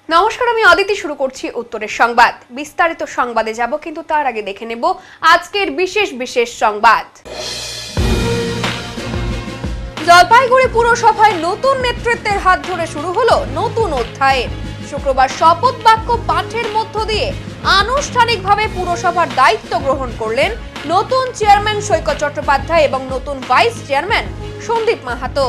নমস্কার, আমি অদিতি। শুরু করছি উত্তরের সংবাদ। বিস্তারিত সংবাদে যাব, কিন্তু তার আগে দেখে নেব আজকের বিশেষ সংবাদ। জলপাইগুড়ি পুরসভায় নতুন নেতৃত্বের হাত ধরে শুরু হলো নতুন অধ্যায়ের। শুক্রবার শপথ বাক্য পাঠের মধ্য দিয়ে আনুষ্ঠানিকভাবে পুরসভার দায়িত্ব গ্রহণ করলেন নতুন চেয়ারম্যান সৈকত চট্টোপাধ্যায় এবং নতুন ভাইস চেয়ারম্যান সন্দীপ মাহাতো।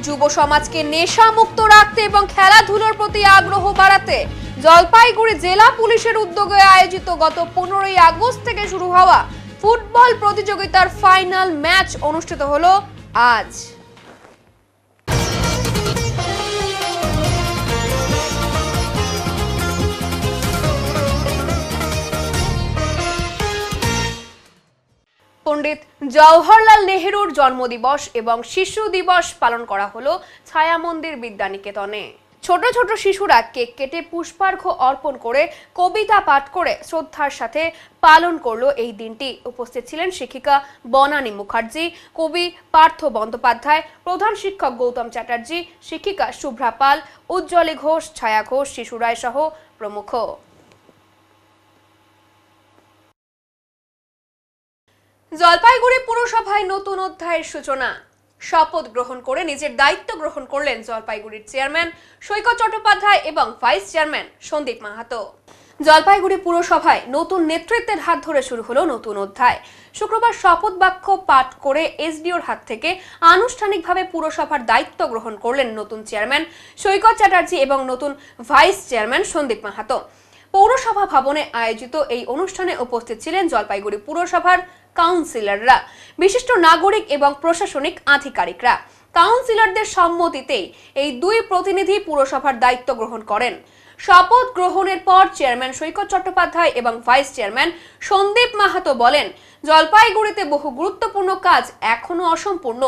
যুব সমাজকে নেশা মুক্ত রাখতে এবং খেলাধুলার প্রতি আগ্রহ বাড়াতে জলপাইগুড়ি জেলা পুলিশের উদ্যোগে আয়োজিত গত 15ই আগস্ট থেকে শুরু হওয়া ফুটবল প্রতিযোগিতার ফাইনাল ম্যাচ অনুষ্ঠিত হলো আজ। পণ্ডিত জওহরলাল নেহেরুর জন্মদিবস এবং শিশু দিবস পালন করা হলো ছায়া মন্দির বিদ্যানিকেতনে। ছোট ছোট শিশুরা কেক কেটে পুষ্পার্ঘ্য অর্পণ করে কবিতা পাঠ করে শ্রদ্ধার সাথে পালন করলো এই দিনটি। উপস্থিত ছিলেন শিক্ষিকা বনানী মুখার্জি, কবি পার্থ বন্দ্যোপাধ্যায়, প্রধান শিক্ষক গৌতম চ্যাটার্জি, শিক্ষিকা শুভ্রা পাল, উজ্জ্বলী ঘোষ, ছায়া ঘোষ, শিশু রায় সহ প্রমুখ। জলপাইগুড়ি পুরসভায় নতুন অধ্যায়ের সূচনা। শপথ গ্রহণ করে নিজের দায়িত্ব গ্রহণ করলেন জলপাইগুড়ির চেয়ারম্যান সৈকত চট্টোপাধ্যায় এবং ভাইস চেয়ারম্যান সন্দীপ মাহাতো। জলপাইগুড়ি পুরসভায় নতুন নেতৃত্বের হাত ধরে শুরু হলো নতুন অধ্যায়। শুক্রবার শপথ বাক্য পাঠ করে এসডিওর হাত থেকে আনুষ্ঠানিকভাবে পুরসভার দায়িত্ব গ্রহণ করলেন নতুন চেয়ারম্যান সৈকত চ্যাটার্জি এবং নতুন ভাইস চেয়ারম্যান সন্দীপ মাহাতো। পৌরসভা ভবনে আয়োজিত এই অনুষ্ঠানে উপস্থিত ছিলেন জলপাইগুড়ি পুরসভার কাউন্সিলররা, বিশিষ্ট নাগরিক এবং প্রশাসনিক আধিকারিকরা। কাউন্সিলরদের সম্মতিতেই এই দুই প্রতিনিধি পুরসভার দায়িত্ব গ্রহণ করেন। শপথ গ্রহণের পর চেয়ারম্যান সৈকত চট্টোপাধ্যায় এবং ভাইস চেয়ারম্যান সন্দীপ মাহাতো বলেন, জলপাইগুড়িতে বহু গুরুত্বপূর্ণ কাজ এখনো অসম্পূর্ণ।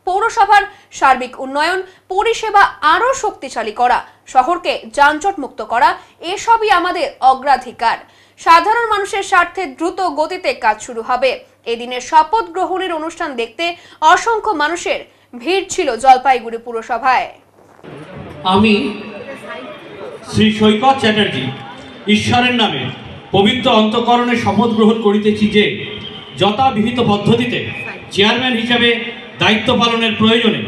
পৌরসভার সার্বিক উন্নয়ন, পরিষেবা আরো শক্তিশালী করা, শহরকে যানজট মুক্ত করা, এসবই আমাদের অগ্রাধিকার। সাধারণ মানুষের স্বার্থে দ্রুত গতিতে কাজ শুরু হবে। এদিনের শপথ গ্রহণের অনুষ্ঠান দেখতে অসংখ্য মানুষের ভিড় ছিল জলপাইগুড়ি পুরসভায়। আমি শ্রী সৈকত চ্যাটার্জি ঈশ্বরের নামে পবিত্র অন্তঃকরণে শপথ গ্রহণ করিতেছি যে যথাবিহিত পদ্ধতিতে চেয়ারম্যান হিসাবে দায়িত্ব পালনের প্রয়োজনে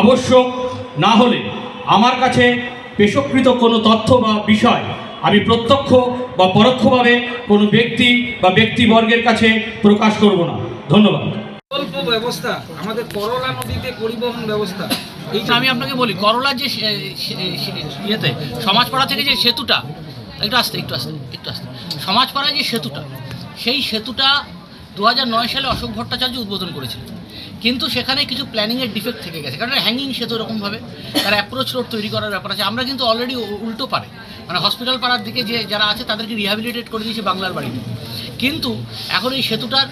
আবশ্যক না হলে আমার কাছে পেশকৃত কোনো তথ্য বা বিষয় আমি প্রত্যক্ষ বা পরোক্ষভাবে কোনো ব্যক্তি বা ব্যক্তিবর্গের কাছে প্রকাশ করব না। ধন্যবাদ। বিকল্প ব্যবস্থা আমাদের করলা নদীতে পরিবহন ব্যবস্থা, এইটা আমি আপনাকে বলি, করলার যে ইয়েতে সমাজপাড়া থেকে যে সেতুটা, একটু আসতে সমাজপাড়ায় যে সেতুটা, সেই সেতুটা 2009 সালে অশোক ভট্টাচার্য উদ্বোধন করেছিল, কিন্তু সেখানে কিছু প্ল্যানিংয়ের ডিফেক্ট থেকে গেছে। কারণ হ্যাঙ্গিং সেতু এরকমভাবে তার অ্যাপ্রোচ রোড তৈরি করার ব্যাপার আছে। আমরা কিন্তু অলরেডি উল্টো পারে, মানে হসপিটাল পাড়ার দিকে যে যারা আছে তাদেরকে রিহ্যাবিলিটেট করে দিয়েছি বাংলার বাড়িতে। কিন্তু এখন এই সেতুটার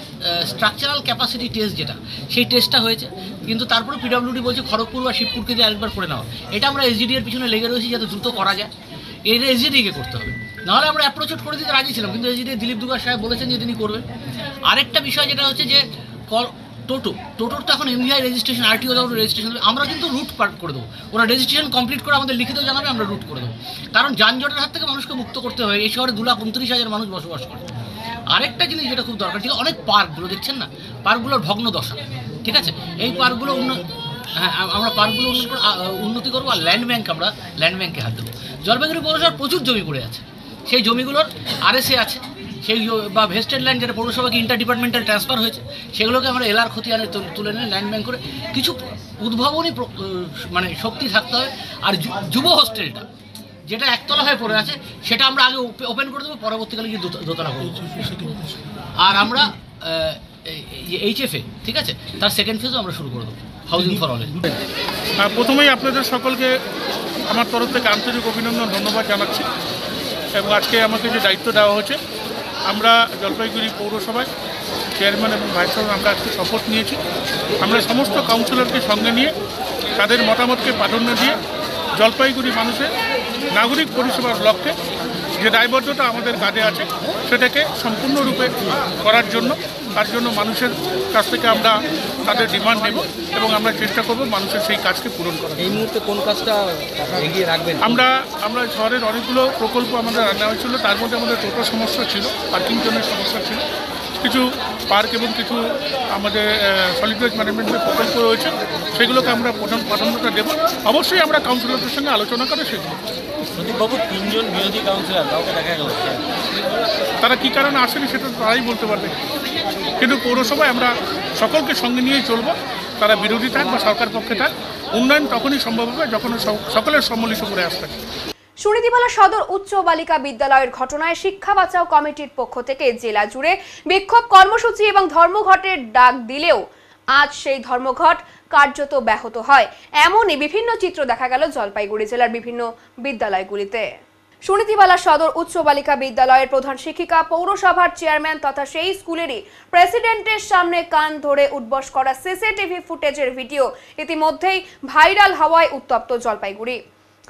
স্ট্রাকচারাল ক্যাপাসিটি টেস্ট যেটা, সেই টেস্টটা হয়েছে, কিন্তু তারপরে পিডব্লিউডি বলছে খড়গপুর বা শিবপুরকে দিয়ে আরেকবার করে নেওয়া। এটা আমরা এসডিডির পিছনে লেগে রয়েছি যাতে দ্রুত করা যায়। এটা এসডিডিকে করতে হবে, নাহলে আমরা অ্যাপ্রোচ করে দিতে রাজি ছিলাম, কিন্তু এসডিডি দিলীপ দুগার সাহেব বলেছেন যে তিনি করবেন। আরেকটা বিষয় যেটা হচ্ছে যে টোটোর তো এখন এমভিআই রেজিস্ট্রেশন, আরটিও রেজিস্ট্রেশন, আমরা কিন্তু রুট পার্ট করে দেবো। ওরা রেজিস্ট্রেশন কমপ্লিট করে আমাদের লিখিত জানাবে, আমরা রুট করে দেবো। কারণ যানজটের হাত থেকে মানুষকে মুক্ত করতে হবে। এই শহরে 2,29,000 মানুষ বসবাস করে। আরেকটা জিনিস যেটা খুব দরকার, ঠিক আছে, অনেক পার্কগুলো দেখছেন না, পার্কগুলোর ভগ্ন দশা, ঠিক আছে, এই পার্কগুলো আমরা পার্কগুলো উন্নতি করবো। আর ল্যান্ড ব্যাঙ্কে হাত দেবো। জলপাইগুড়ি পৌরসভার প্রচুর জমি পড়ে আছে, সেই জমিগুলোর আরএসএ আছে, সেই বা ভেস্টেড ল্যান্ড যেটা পৌরসভাকে ইন্টার ডিপার্টমেন্টাল ট্রান্সফার হয়েছে, সেগুলোকে আমরা এলার খতিয়ানে তুলে নিয়ে ল্যান্ড ব্যাঙ্ক করে কিছু উদ্ভাবনী মানে শক্তি থাকতে হবে। আর যুব হোস্টেলটা যেটা একতলা হয়ে পড়ে আছে, সেটা আমরা আগে ওপেন করে দেবো, পরবর্তীকালে গিয়ে দোতলা করবো। আর আমরা এইচএফএ, ঠিক আছে, তার সেকেন্ড ফেজও আমরা শুরু করে দেবো, হাউজিং ফর অল। প্রথমেই আপনাদের সকলকে আমার তরফ থেকে আন্তরিক অভিনন্দন, ধন্যবাদ জানাচ্ছি। এবং আজকে আমাকে যে দায়িত্ব দেওয়া হয়েছে, আমরা জলপাইগুড়ি পৌরসভায় চেয়ারম্যান এবং ভাইস চেয়ারম্যান আমরা আজকে শপথ নিয়েছি। আমরা সমস্ত কাউন্সিলরকে সঙ্গে নিয়ে তাদের মতামতকে প্রাধান্য দিয়ে জলপাইগুড়ি মানুষের নাগরিক পরিষেবার লক্ষ্যে যে দায়বদ্ধতা আমাদের কাঁধে আছে সেটাকে সম্পূর্ণরূপে করার জন্য, তার জন্য মানুষের কাছ থেকে আমরা তাদের ডিমান্ড নেব এবং আমরা চেষ্টা করব মানুষের সেই কাজকে পূরণ করার। এই মুহূর্তে কোন কাজটা এগিয়ে রাখবেন? আমরা শহরের অনেকগুলো প্রকল্প আমাদের রান্না হয়েছিল, তার মধ্যে আমাদের টোটো সমস্যা ছিল, পার্কিং জোনের সমস্যা ছিল, কিছু পার্ক এবং কিছু আমাদের সলিড ওয়েস্ট ম্যানেজমেন্টের প্রকল্প রয়েছে, সেগুলোকে আমরা প্রাধান্যতা দেব। অবশ্যই আমরা কাউন্সিলরদের সঙ্গে আলোচনা করে সেগুলো। সুদীপবাবু, 3 জন বিরোধী কাউন্সিলর কাউকে দেখা গেল, তারা কী কারণে আসেনি সেটা তারাই বলতে পারবে, কিন্তু পৌরসভায় আমরা সকলকে সঙ্গে নিয়েই চলবো, তারা বিরোধী থাক বা সরকার পক্ষে থাক। উন্নয়ন তখনই সম্ভব হবে যখন সকলের সম্মিলিত করে আসতে। সুনীতিবালা সদর উচ্চ বালিকা বিদ্যালয়ের ঘটনায় শিক্ষা বাঁচাও কমিটির পক্ষ থেকে জেলা জুড়ে বিক্ষোভ কর্মসূচি এবং ধর্মঘটের ডাক দিলেও আজ সেই ধর্মঘট কার্যত ব্যাহত হয়। এমনই বিভিন্ন চিত্র দেখা গেল জলপাইগুড়ি জেলার বিভিন্ন বিদ্যালয়গুলিতে। সুনীতিবালা সদর উচ্চ বালিকা বিদ্যালয়ের প্রধান শিক্ষিকা, পৌরসভার চেয়ারম্যান তথা সেই স্কুলেরই প্রেসিডেন্টের সামনে কান ধরে উঠবস করা সিসিটিভি ফুটেজের ভিডিও ইতিমধ্যেই ভাইরাল হওয়ায় উত্তপ্ত জলপাইগুড়ি।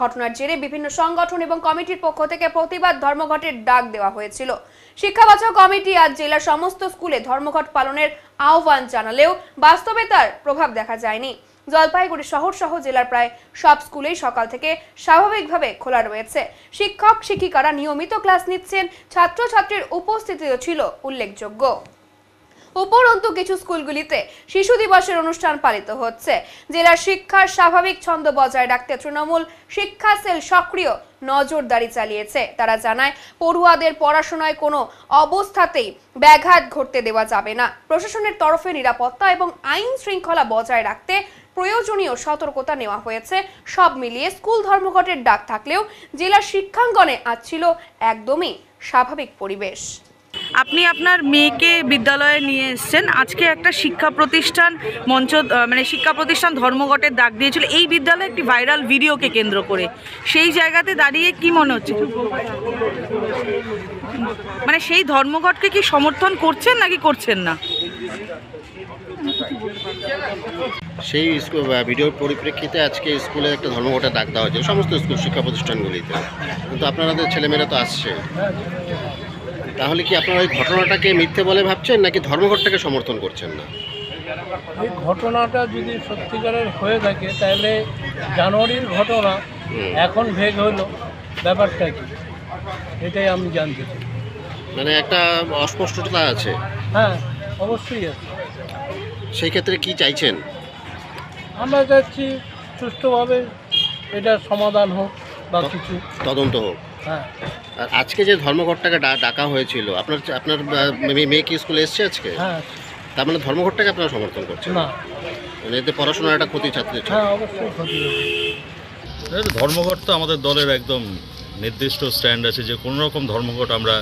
ঘটনার জেরে বিভিন্ন সংগঠন এবং কমিটির পক্ষ থেকে প্রতিবাদ ধর্মঘটের ডাক দেওয়া হয়েছিল। শিক্ষা বাঁচাও কমিটি আজ জেলার সমস্ত স্কুলে ধর্মঘট পালনের আহ্বান জানালেও বাস্তবে তার প্রভাব দেখা যায়নি। জলপাইগুড়ি শহর সহ জেলার প্রায় সব স্কুলেই সকাল থেকে স্বাভাবিকভাবে খোলা রয়েছে। শিক্ষক শিক্ষিকারা নিয়মিত ক্লাস নিচ্ছেন, ছাত্রছাত্রীর উপস্থিতিও ছিল উল্লেখযোগ্য। উপরন্তু কিছু স্কুলগুলিতে শিশু দিবসের অনুষ্ঠান পালিত হচ্ছে। জেলার শিক্ষার স্বাভাবিক ছন্দ বজায় রাখতে তৃণমূল শিক্ষা সেল সক্রিয় নজরদারি চালিয়েছে। তারা জানায়, পড়ুয়াদের পড়াশোনায় কোনো অবস্থাতেই ব্যাঘাত ঘটতে দেওয়া যাবে না। প্রশাসনের তরফে নিরাপত্তা এবং আইন শৃঙ্খলা বজায় রাখতে প্রয়োজনীয় সতর্কতা নেওয়া হয়েছে। সব মিলিয়ে স্কুল ধর্মঘটের ডাক থাকলেও জেলার শিক্ষাঙ্গনে আজ ছিল একদমই স্বাভাবিক পরিবেশ। আপনি আপনার মেয়েকে বিদ্যালয়ে নিয়ে এসেছেন, আজকে একটা শিক্ষা প্রতিষ্ঠান শিক্ষা প্রতিষ্ঠান ধর্মঘটের ডাক দিয়েছিল এই বিদ্যালয়ে একটি ভাইরাল ভিডিওকে কেন্দ্র করে। সেই জায়গাতে দাঁড়িয়ে কি মনে হচ্ছে, সেই ধর্মঘটকে কি সমর্থন করছেন নাকি করছেন না? সেই ভিডিওর পরিপ্রেক্ষিতে আজকে স্কুলে একটা ধর্মঘটের ডাক দেওয়া হয়েছে সমস্ত স্কুল শিক্ষা প্রতিষ্ঠানগুলিতে, কিন্তু আপনাদের ছেলেমেয়েরা তো আসছে, তাহলে কি আপনারা ওই ঘটনাটাকে মিথ্যে বলে ভাবছেন নাকি ধর্মঘটটাকে সমর্থন করছেন না? এই ঘটনাটা যদি সত্যিকারের হয়ে থাকে তাহলে জানুয়ারির ঘটনা এখন ভেগ হলো, ব্যাপারটা কি এটাই আমি জানতে চাই। একটা অস্পষ্টতা আছে। হ্যাঁ, অবশ্যই আছে। সেই ক্ষেত্রে কি চাইছেন? আমরা চাচ্ছি সুষ্ঠুভাবে এটা সমাধান হোক বা কিছু তদন্ত হোক। হ্যাঁ। আর আজকে যে ধর্মঘটটাকে ডাকা হয়েছিল, আপনার মেয়ে কি স্কুলে এসছে আজকে? হ্যাঁ। তার মানে ধর্মঘটটাকে আপনারা সমর্থন করছেন না? এতে পড়াশোনার একটা ক্ষতি ছাত্রের। হ্যাঁ, অবশ্যই ক্ষতি। ধর্মঘট তো আমাদের দলের একদম নির্দিষ্ট স্ট্যান্ড আছে যে কোনো রকম ধর্মঘট আমরা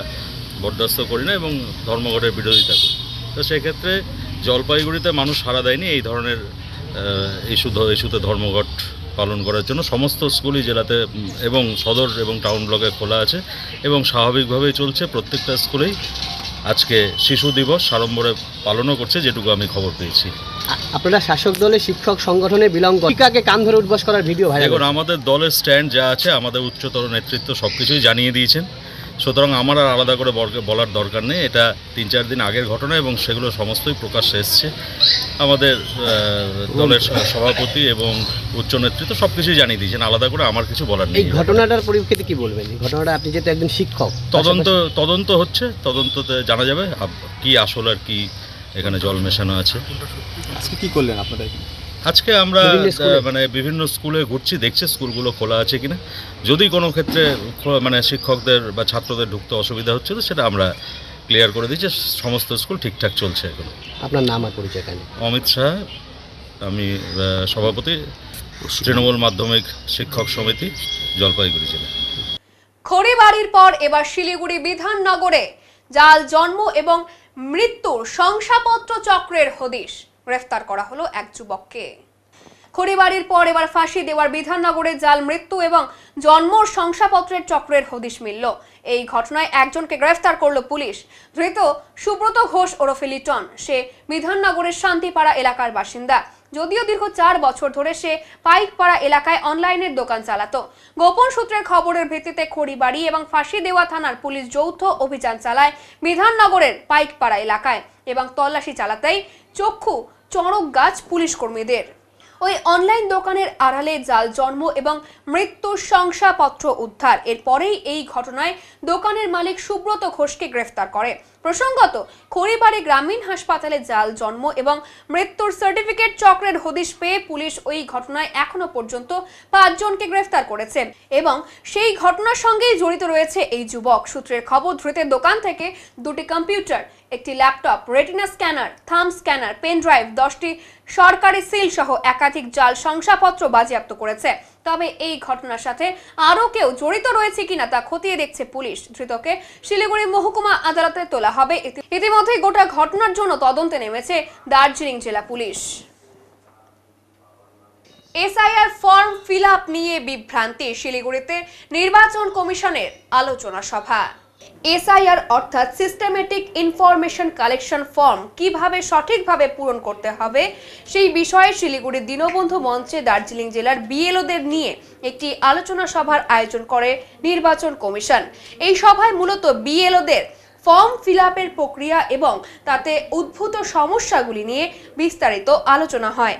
বরদাস্ত করি না এবং ধর্মঘটের বিরোধিতা করি। তো সেক্ষেত্রে জলপাইগুড়িতে মানুষ সাড়া দেয়নি এই ধরনের ইস্যুতে ধর্মঘট পালন করার জন্য। সমস্ত স্কুলই জেলাতে এবং সদর এবং টাউন ব্লকে খোলা আছে এবং স্বাভাবিকভাবেই চলছে। প্রত্যেকটা স্কুলেই আজকে শিশু দিবস সাড়ম্বরে পালনও করছে, যেটুকু আমি খবর পেয়েছি। আপনারা শাসক দলের শিক্ষক সংগঠনে বিলং করেন, শিক্ষাকে কান ধরে উঠবস করার ভিডিও ভাইরাল। দেখুন, আমাদের দলের স্ট্যান্ড যা আছে আমাদের উচ্চতর নেতৃত্ব সব কিছুই জানিয়ে দিয়েছেন, সুতরাং আমার আর আলাদা করে বলার দরকার নেই। এটা 3-4 দিন আগের ঘটনা এবং সেগুলো সমস্তই প্রকাশ্যে এসছে। আমাদের দলের সভাপতি এবং উচ্চ নেতৃত্ব সব কিছুই জানিয়ে দিয়েছেন, আলাদা করে আমার কিছু বলার নেই। এই ঘটনাটার পরিপ্রেক্ষিতে কি বলবেন? এই ঘটনাটা আপনি যেহেতু একজন শিক্ষক, তদন্ত হচ্ছে, তদন্ততে জানা যাবে কি আসল আর কি এখানে জল মেশানো আছে। আজকে কি করলেন আপনারা? আজকে আমরা বিভিন্ন স্কুলে ঘুরছি, দেখছি স্কুলগুলো খোলা আছে কিনা। যদি কোনো ক্ষেত্রে শিক্ষকদের বা ছাত্রদের ঢুকতে অসুবিধা হচ্ছে তো সেটা আমরা ক্লিয়ার করে দিচ্ছি। সমস্ত স্কুল ঠিকঠাক চলছে এখন। আপনার নাম আর পরিচয় কেন? অমিত শাহ, আমি সভাপতি, তৃণমূল মাধ্যমিক শিক্ষক সমিতি, জলপাইগুড়ি জেলা। খড়িবাড়ির পর এবার শিলিগুড়ি বিধাননগরে জাল জন্ম এবং মৃত্যুর শংসাপত্র চক্রের হদিশ। গ্রেফতার করা হলো এক যুবককে। খড়িবাড়ির পর এবার ফাঁসি দেওয়ার বিধাননগরে জাল মৃত্যু এবং জন্মর শংসাপত্রের চক্রের হদিশ মিলল। এই ঘটনায় একজনকে গ্রেফতার করলো পুলিশ। ধৃত সুব্রত ঘোষ ওরফে লিটন, সে বিধাননগরের শান্তিপাড়া এলাকার বাসিন্দা। যদিও দীর্ঘ 4 বছর ধরে সে পাইকপাড়া এলাকায় অনলাইনের দোকান চালাতো। গোপন সূত্রের খবরের ভিত্তিতে খড়িবাড়ি এবং ফাঁসি দেওয়া থানার পুলিশ যৌথ অভিযান চালায় বিধাননগরের পাইকপাড়া এলাকায় এবং তল্লাশি চালাতেই চক্ষু চড়ক গাছ পুলিশ কর্মীদের। ওই অনলাইন দোকানের আড়ালে জাল জন্ম এবং মৃত্যুর শংসাপত্র উদ্ধার। এরপরেই এই ঘটনায় দোকানের মালিক সুব্রত ঘোষকে গ্রেফতার করে। প্রসঙ্গত, খড়িবাড়ি গ্রামীণ হাসপাতালে জাল জন্ম এবং মৃত্যুর সার্টিফিকেট চক্রের হদিশ পেয়ে পুলিশ ওই ঘটনায় এখনো পর্যন্ত 5 জনকে গ্রেফতার করেছেন এবং সেই ঘটনার সঙ্গেই জড়িত রয়েছে এই যুবক। সূত্রের খবর, ধৃতের দোকান থেকে 2টি কম্পিউটার, একটি laptop, retina scanner, thumb scanner, pen drive, 10টি সরকারি সিল সহ একাধিক জাল শংসাপত্র বাজেয়াপ্ত করেছে। তবে এই ঘটনার সাথে আরও কেউ জড়িত রয়েছে কিনা তা খতিয়ে দেখছে পুলিশ। ধৃতকে শিলিগুড়ি মহকুমা আদালতে তোলা হবে। ইতিমধ্যে গোটা ঘটনার জন্য তদন্তে নেমেছে দার্জিলিং জেলা police. SIR form fill up নিয়ে বিভ্রান্তি, শিলিগুড়িতে নির্বাচন কমিশনের আলোচনা সভা। এসআইআর অর্থাৎ সিস্টেমেটিক ইনফরমেশন কালেকশন ফর্ম কিভাবে সঠিকভাবে পূরণ করতে হবে সেই বিষয়ে শিলিগুড়ির দীনবন্ধু মঞ্চে দার্জিলিং জেলার বিএলওদের নিয়ে একটি আলোচনা সভার আয়োজন করে নির্বাচন কমিশন। এই সভায় মূলত বিএলওদের ফর্ম ফিল আপের প্রক্রিয়া এবং তাতে উদ্ভূত সমস্যাগুলি নিয়ে বিস্তারিত আলোচনা হয়।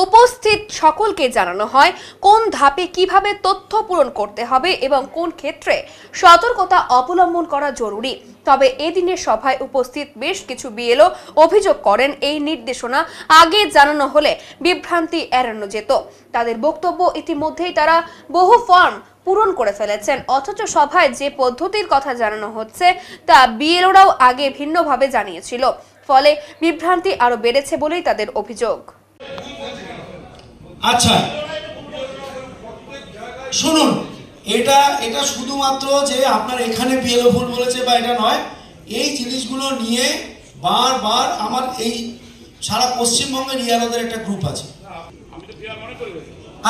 উপস্থিত সকলকে জানানো হয় কোন ধাপে কিভাবে তথ্য পূরণ করতে হবে এবং কোন ক্ষেত্রে সতর্কতা অবলম্বন করা জরুরি। তবে এদিনের সভায় উপস্থিত বেশ কিছু বিএলও অভিযোগ করেন এই নির্দেশনা আগে জানানো হলে বিভ্রান্তি এড়ানো যেত। তাদের বক্তব্য, ইতিমধ্যেই তারা বহু ফর্ম পূরণ করে ফেলেছেন, অথচ সভায় যে পদ্ধতির কথা জানানো হচ্ছে তা বিএলওরাও আগে ভিন্নভাবে জানিয়েছিল। ফলে বিভ্রান্তি আরো বেড়েছে বলেই তাদের অভিযোগ। আচ্ছা শুনুন, এটা শুধুমাত্র যে আপনার এখানে বিএলও ভুল বলেছে বা এটা নয়, এই জিনিসগুলো নিয়ে বারবার আমার এই সারা পশ্চিমবঙ্গের ইয়ারদের একটা গ্রুপ আছে।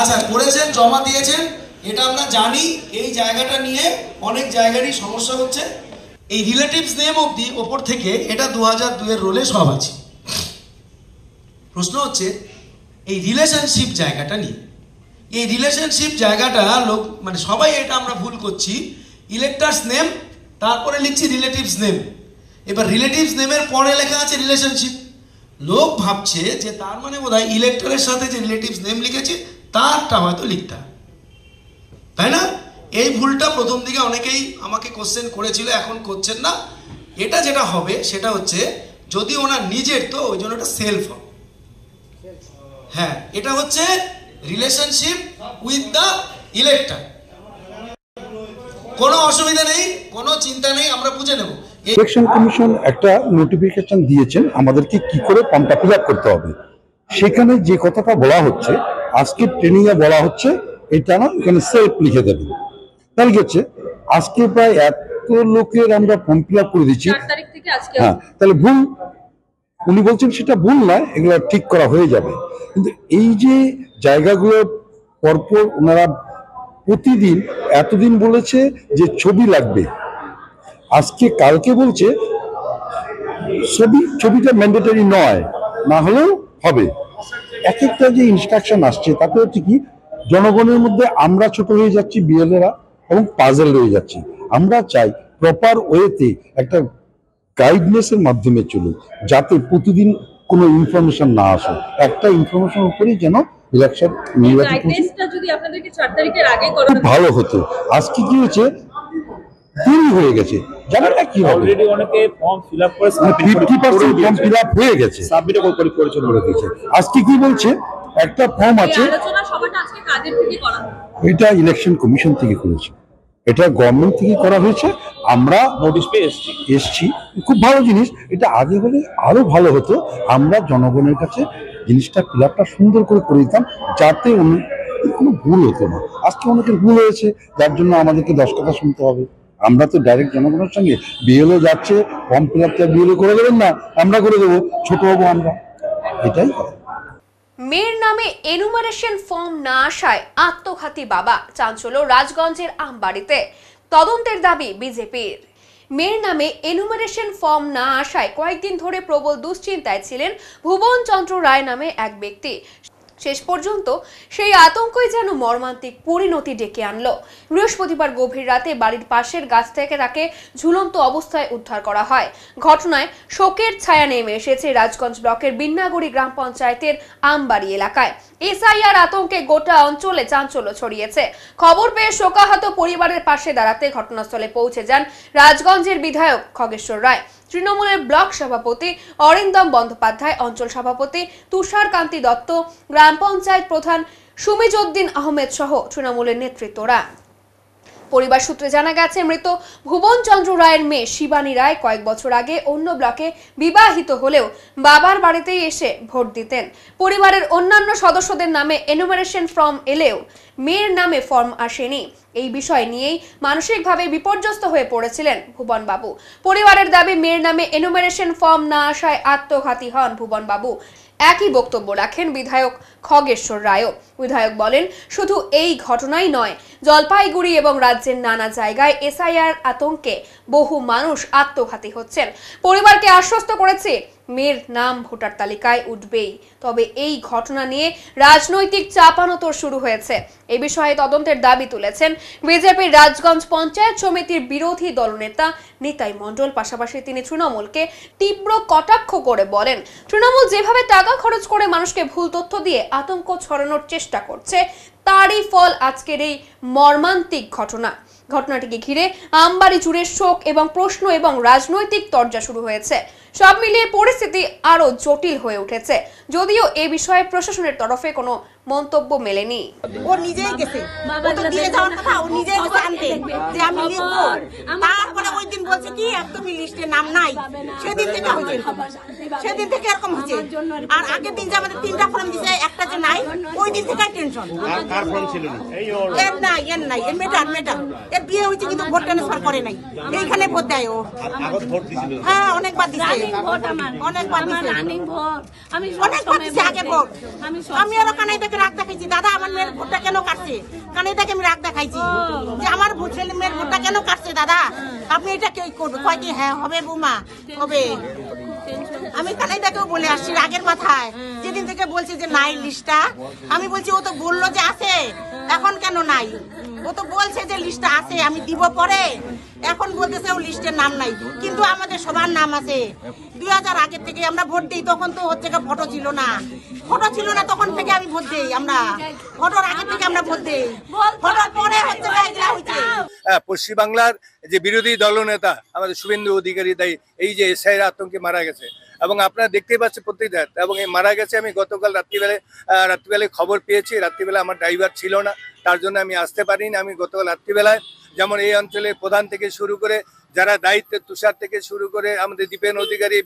আচ্ছা করেছেন, জমা দিয়েছেন, এটা আমরা জানি। এই জায়গাটা নিয়ে অনেক জায়গারই সমস্যা হচ্ছে। এই রিলেটিভস নেম অবধি ওপর থেকে এটা 2002 এর রোলে সব আছে। প্রশ্ন হচ্ছে এই রিলেশনশিপ জায়গাটা নিয়ে, এই রিলেশনশিপ জায়গাটা লোক মানে সবাই এটা আমরা ভুল করছি। ইলেক্টার্স নেম, তারপরে লিখছি রিলেটিভস নেম। এবার রিলেটিভস নেমের পরে লেখা আছে রিলেশনশিপ। লোক ভাবছে যে তার মানে বোধহয় ইলেক্টরের সাথে যে রিলেটিভস নেম লিখেছে তারটা হয়তো লিখতে হবে, তাই না? এই ভুলটা প্রথম দিকে অনেকেই আমাকে কোশ্চেন করেছিল, এখন করছেন না। এটা যেটা হবে সেটা হচ্ছে যদি ওনার নিজের, তো ওই জন্য এটা সেলফ হবে। হ্যাঁ, এটা হচ্ছে রিলেশনশিপ উইথ দ্য ইলেক্টর। কোনো অসুবিধা নেই, কোনো চিন্তা নেই, আমরা বুঝে নেব। ইলেকশন কমিশন একটা নোটিফিকেশন দিয়েছেন আমাদেরকে কি করে ফর্মটা ফিল আপ করতে হবে। সেখানে যে কথাটা বলা হচ্ছে, আজকে ট্রেনিং এ বলা হচ্ছে এটা না, এখানে সেলফ লিখে দেবেন। তাহলে কি হচ্ছে, আজকে প্রায় এত লোকের আমরা ফর্ম ফিল আপ করে দিচ্ছি। হ্যাঁ, তাহলে ভুল উনি বলছেন সেটা ভুল নয়, এগুলো ঠিক করা হয়ে যাবে। কিন্তু এই যে জায়গাগুলো পরপর ওনারা প্রতিদিন এতদিন বলেছে যে ছবি লাগবে, আজকে কালকে বলছে ছবিটা ম্যান্ডেটরি নয়, না হলেও হবে। এক একটা যে ইনস্ট্রাকশন আসছে তাতে হচ্ছে কি, জনগণের মধ্যে আমরা ছোট হয়ে যাচ্ছি, বিএলএরা, এবং পাজল হয়ে যাচ্ছি। আমরা চাই প্রপার ওয়েতে একটা গাইডনেসের মাধ্যমে চলুক, যাতে প্রতিদিন কোনো ইনফরমেশন না আসে। একটা ইনফরমেশন উপরেই যেন ইলেকশন নির্বাচন খুব ভালো হতো। আজকে কি হয়েছে, দেরি হয়ে গেছে, জানেন না কি হবে, 50% ফর্ম ফিল আপ হয়ে গেছে, আজকে কি বলছে একটা ফর্ম আছে, এটা ইলেকশন কমিশন থেকে করেছে, এটা গভর্নমেন্ট থেকে করা হয়েছে। আমরা নোটিশ পেয়ে এসছি, খুব ভালো জিনিস। এটা আগে হলে আরো ভালো হতো, আমরা জনগণের কাছে জিনিসটা ফিল আপটা সুন্দর করে দিতাম, যাতে কোনো ভুল হতো না। আজকে অনেকের ভুল হয়েছে, যার জন্য আমাদেরকে 10 কথা শুনতে হবে। আমরা তো ডাইরেক্ট জনগণের সঙ্গে, বিএলও যাচ্ছে ফর্ম ফিল আপটা বিএলও করে দেবেন না, আমরা করে দেবো, ছোট হবো আমরা, এটাই কথা। মেয়ের নামে এনুমারেশন ফর্ম না আসায় আত্মঘাতী বাবা, চাঞ্চল্য রাজগঞ্জের আমবাড়িতে। তদন্তের দাবি বিজেপির। মেয়ের নামে এনুমারেশন ফর্ম না আসায় কয়েকদিন ধরে প্রবল দুশ্চিন্তায় ছিলেন ভুবন চন্দ্র রায় নামে এক ব্যক্তি। শেষ পর্যন্ত সেই আতঙ্কই যেন মর্মান্তিক পরিণতি ডেকে আনলো। বৃহস্পতিবার গভীর রাতে বাড়ির পাশের গাছ থেকে তাকে ঝুলন্ত অবস্থায় উদ্ধার করা হয়। ঘটনায় শোকের ছায়া নেমে এসেছে রাজগঞ্জ ব্লকের বিন্নাগুড়ি গ্রাম পঞ্চায়েতের আমবাড়ি এলাকায়। এসআইআর আতঙ্কে গোটা অঞ্চলে চাঞ্চল্য ছড়িয়েছে। খবর পেয়ে শোকাহত পরিবারের পাশে দাঁড়াতে ঘটনাস্থলে পৌঁছে যান রাজগঞ্জের বিধায়ক খগেশ্বর রায়, তৃণমূলের ব্লক সভাপতি অরিন্দম বন্দ্যোপাধ্যায়, অঞ্চল সভাপতি তুষার কান্তি দত্ত, গ্রাম পঞ্চায়েত প্রধান সুমিজউদ্দিন আহমেদ সহ তৃণমূলের নেতৃত্বরা। পরিবার সূত্রে জানা গেছে, মৃত ভুবন চন্দ্র রায়ের মেয়ে শিবানী রায় কয়েক বছর আগে অন্য ব্লকে বিবাহিত হলেও বাবার বাড়িতেই এসে ভোট দিতেন। পরিবারের অন্যান্য সদস্যদের নামে এনুমারেশন ফর্ম এলেও মেয়ের নামে ফর্ম আসেনি। এই বিষয় নিয়েই মানসিকভাবে বিপর্যস্ত হয়ে পড়েছিলেন ভুবন বাবু। পরিবারের দাবি, মেয়ের নামে এনুমারেশন ফর্ম না আসায় আত্মঘাতী হন ভুবন বাবু। একই বক্তব্য রাখেন বিধায়ক খগেশ্বর রায়ও। বিধায়ক বলেন, শুধু এই ঘটনাই নয়, জলপাইগুড়ি এবং রাজ্যের নানা জায়গায় এসআইআর আতঙ্কে বহু মানুষ আত্মঘাতী হচ্ছেন। পরিবারকে আশ্বস্ত করেছে মেয়ের নাম ভোটার তালিকায় উঠবেই। তবে এই ঘটনা নিয়ে রাজনৈতিক চাপানোতর শুরু হয়েছে। এ বিষয়ে তদন্তের দাবি তুলেছেন বিজেপির রাজগঞ্জ পঞ্চায়েত সমিতির বিরোধী দলনেতা নিতাই মণ্ডল। পাশাপাশি তিনি তৃণমূলকে তীব্র কটাক্ষ করে বলেন, তৃণমূল যেভাবে টাকা খরচ করে মানুষকে ভুল তথ্য দিয়ে আতঙ্ক ছড়ানোর চেষ্টা করছে, তারই ফল আজকের এই মর্মান্তিক ঘটনা। ঘটনাটিকে ঘিরে আমবাড়ি জুড়ে শোক এবং প্রশ্ন এবং রাজনৈতিক তরজা শুরু হয়েছে। সব মিলিয়ে পরিস্থিতি আরো জটিল হয়ে উঠেছে, যদিও এ বিষয়ে প্রশাসনের তরফে কোনো মন্তব্য মেলেনি। ও নিজেই গেছে, ও তো দিয়ে যাওয়ার কথা, ও নিজেই গেছে আনতে যে আমি লিখবো। তারপরে ওই দিন বলছে কি একদমই লিস্টে নাম নাই। সেদিন থেকে হয়েছে, সেদিন থেকে এরকম হয়েছে। আর আগের দিন যে আমাদের 3টা ফর্ম দিয়েছে, একটা যে নাই, ওই দিন থেকে টেনশন। কার ফর্ম ছিল না? এর নাই, এর মেটার এর বিয়ে হয়েছে কিন্তু ভোট ট্রান্সফার করে নাই। এইখানে ভোট দেয় ও। আগত ভোট দিছিল? হ্যাঁ, অনেকবার দিছে, অনেকবার দিছে, অনেকবার দিছে আগে ভোট। আমি ওরা কানে দেখে রাগ দেখাইছি, দাদা আমার মেয়ের ভোটটা কেন কাটছে? কানে দেখে আমি রাগ দেখাইছি যে আমার ছেলে মেয়ের ভোটটা কেন কাটছে দাদা, আপনি এটা কেউ করবে? কয় কি হ্যাঁ হবে বৌমা, হবে। আমি কানে দেখেও বলে আসছি রাগের মাথায়, যেদিন থেকে বলছি যে নাই লিস্টটা। আমি বলছি ও তো বললো যে আছে, এখন কেন নাই? ও তো বলছে যে লিস্টটা আছে, আমি দিব পরে। এখন বলতেছে ও লিস্টের নাম নাই, কিন্তু আমাদের সবার নাম আছে। 2000 আগের থেকে আমরা ভোট দিই, তখন তো হচ্ছে ফটো ছিল না, তখন থেকে আমি ভোট দিই। আমরা ভোটের আগে থেকে আমরা ভোট দিই, ভোটের পরে হচ্ছে পশ্চিম বাংলার যে বিরোধী দলনেতা আমাদের শুভেন্দু অধিকারী তাই এই যে এসআইআর আতঙ্কে মারা গেছে, এবং আপনারা দেখতেই পাচ্ছেন প্রত্যেক রাত, এবং এই মারা গেছে। আমি গতকাল রাত্রিবেলায় খবর পেয়েছি। রাত্রিবেলা আমার ড্রাইভার ছিল না, তার জন্য আমি আসতে পারিনি। আমি গতকাল রাত্রিবেলায় যেমন এই অঞ্চলের প্রধান থেকে শুরু করে যারা দায়িত্বে, তুষার থেকে শুরু করে আমাদের দীপেন অধিকারী,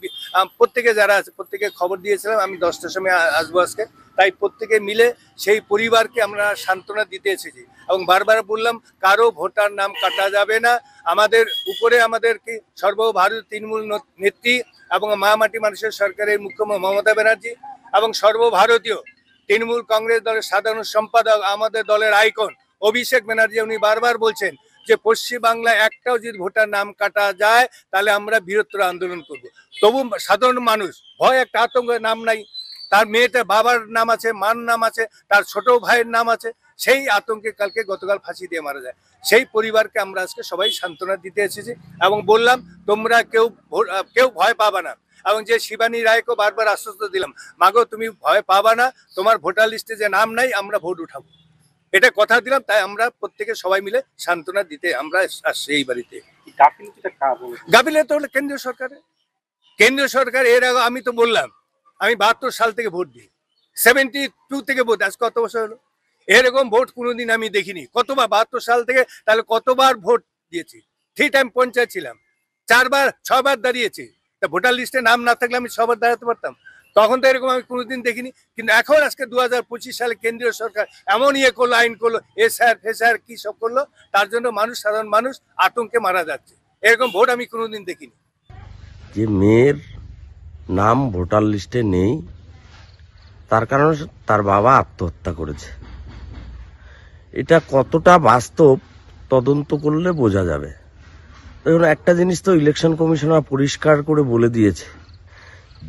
প্রত্যেকে যারা আছে প্রত্যেকে খবর দিয়েছিলাম আমি 10টার সময় আসবো আজকে। তাই প্রত্যেকে মিলে সেই পরিবারকে আমরা সান্ত্বনা দিতে এসেছি, এবং বারবার বললাম কারো ভোটার নাম কাটা যাবে না। আমাদের উপরে আমাদের কি সর্বভারতীয় তৃণমূল নেত্রী এবং মা মাটি মানুষের সরকারের মুখ্যমন্ত্রী মমতা ব্যানার্জি এবং সর্বভারতীয় তৃণমূল কংগ্রেস দলের সাধারণ সম্পাদক আমাদের দলের আইকন অভিষেক ব্যানার্জি, উনি বারবার বলছেন যে পশ্চিম বাংলায় একটাও যদি ভোটার নাম কাটা যায় তাহলে আমরা বৃহত্তর আন্দোলন করব। তবু সাধারণ মানুষ ভয়, একটা আতঙ্কের নাম নাই। তার মেয়েটা বাবার নাম আছে, মার নাম আছে, তার ছোট ভাইয়ের নাম আছে, সেই আতঙ্কে কালকে গতকাল ফাঁসি দিয়ে মারা যায়। সেই পরিবারকে আমরা আজকে সবাই সান্ত্বনা দিতে এসেছি এবং বললাম তোমরা কেউ ভয় পাবা না। এবং যে শিবানী রায়কেও বারবার আশ্বস্ত দিলাম, মাগো তুমি ভয় পাবা না, তোমার ভোটার লিস্টে যে নাম নাই আমরা ভোট উঠাবো, এটা কথা দিলাম। তাই আমরা প্রত্যেকে সবাই মিলে সান্ত্বনা দিতে আমরা আসছি এই বাড়িতে। গাফিলতি হলো কেন্দ্রীয় সরকার। এর আগে আমি তো বললাম আমি 72 সাল থেকে ভোট দিই, 72 থেকে ভোট, আজ কত বছর হলো? এরকম ভোট কোনোদিন আমি দেখিনি। কতবার 72 সাল থেকে, তাহলে কতবার ভোট দিয়েছি? 3 টাইম পঞ্চায়েত ছিলাম, 6বার দাঁড়িয়েছি। তা ভোটার লিস্টে নাম না থাকলে আমি 6বার দাঁড়াতে পারতাম? তখন তো এরকম আমি কোনোদিন দেখিনি। কিন্তু এখন আজকে 2025 সালে কেন্দ্রীয় সরকার এমন করলো, আইন করলো, এসআইআর কি সব করলো, তার জন্য সাধারণ মানুষ আতঙ্কে মারা যাচ্ছে। এরকম ভোট আমি কোনোদিন দেখিনি। যে মেয়ের নাম ভোটার লিস্টে নেই, তার কারণে তার বাবা আত্মহত্যা করেছে। এটা কতটা বাস্তব তদন্ত করলে বোঝা যাবে। দেখুন, একটা জিনিস তো ইলেকশন কমিশনার পরিষ্কার করে বলে দিয়েছে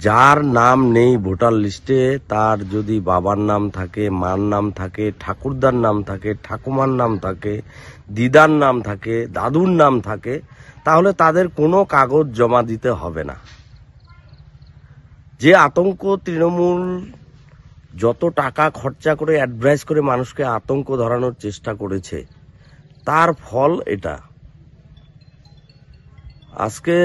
যার নাম নেই ভোটার লিস্টে, তার যদি বাবার নাম থাকে, মার নাম থাকে, ঠাকুরদার নাম থাকে, ঠাকুমার নাম থাকে, দিদার নাম থাকে, দাদুর নাম থাকে, তাহলে তাদের কোনো কাগজ জমা দিতে হবে না। যে আতঙ্ক তৃণমূল যত টাকা খরচা করে অ্যাডভাইস করে মানুষকে আতঙ্ক ধরানোর চেষ্টা করেছে, তার ফল এটা। আজকে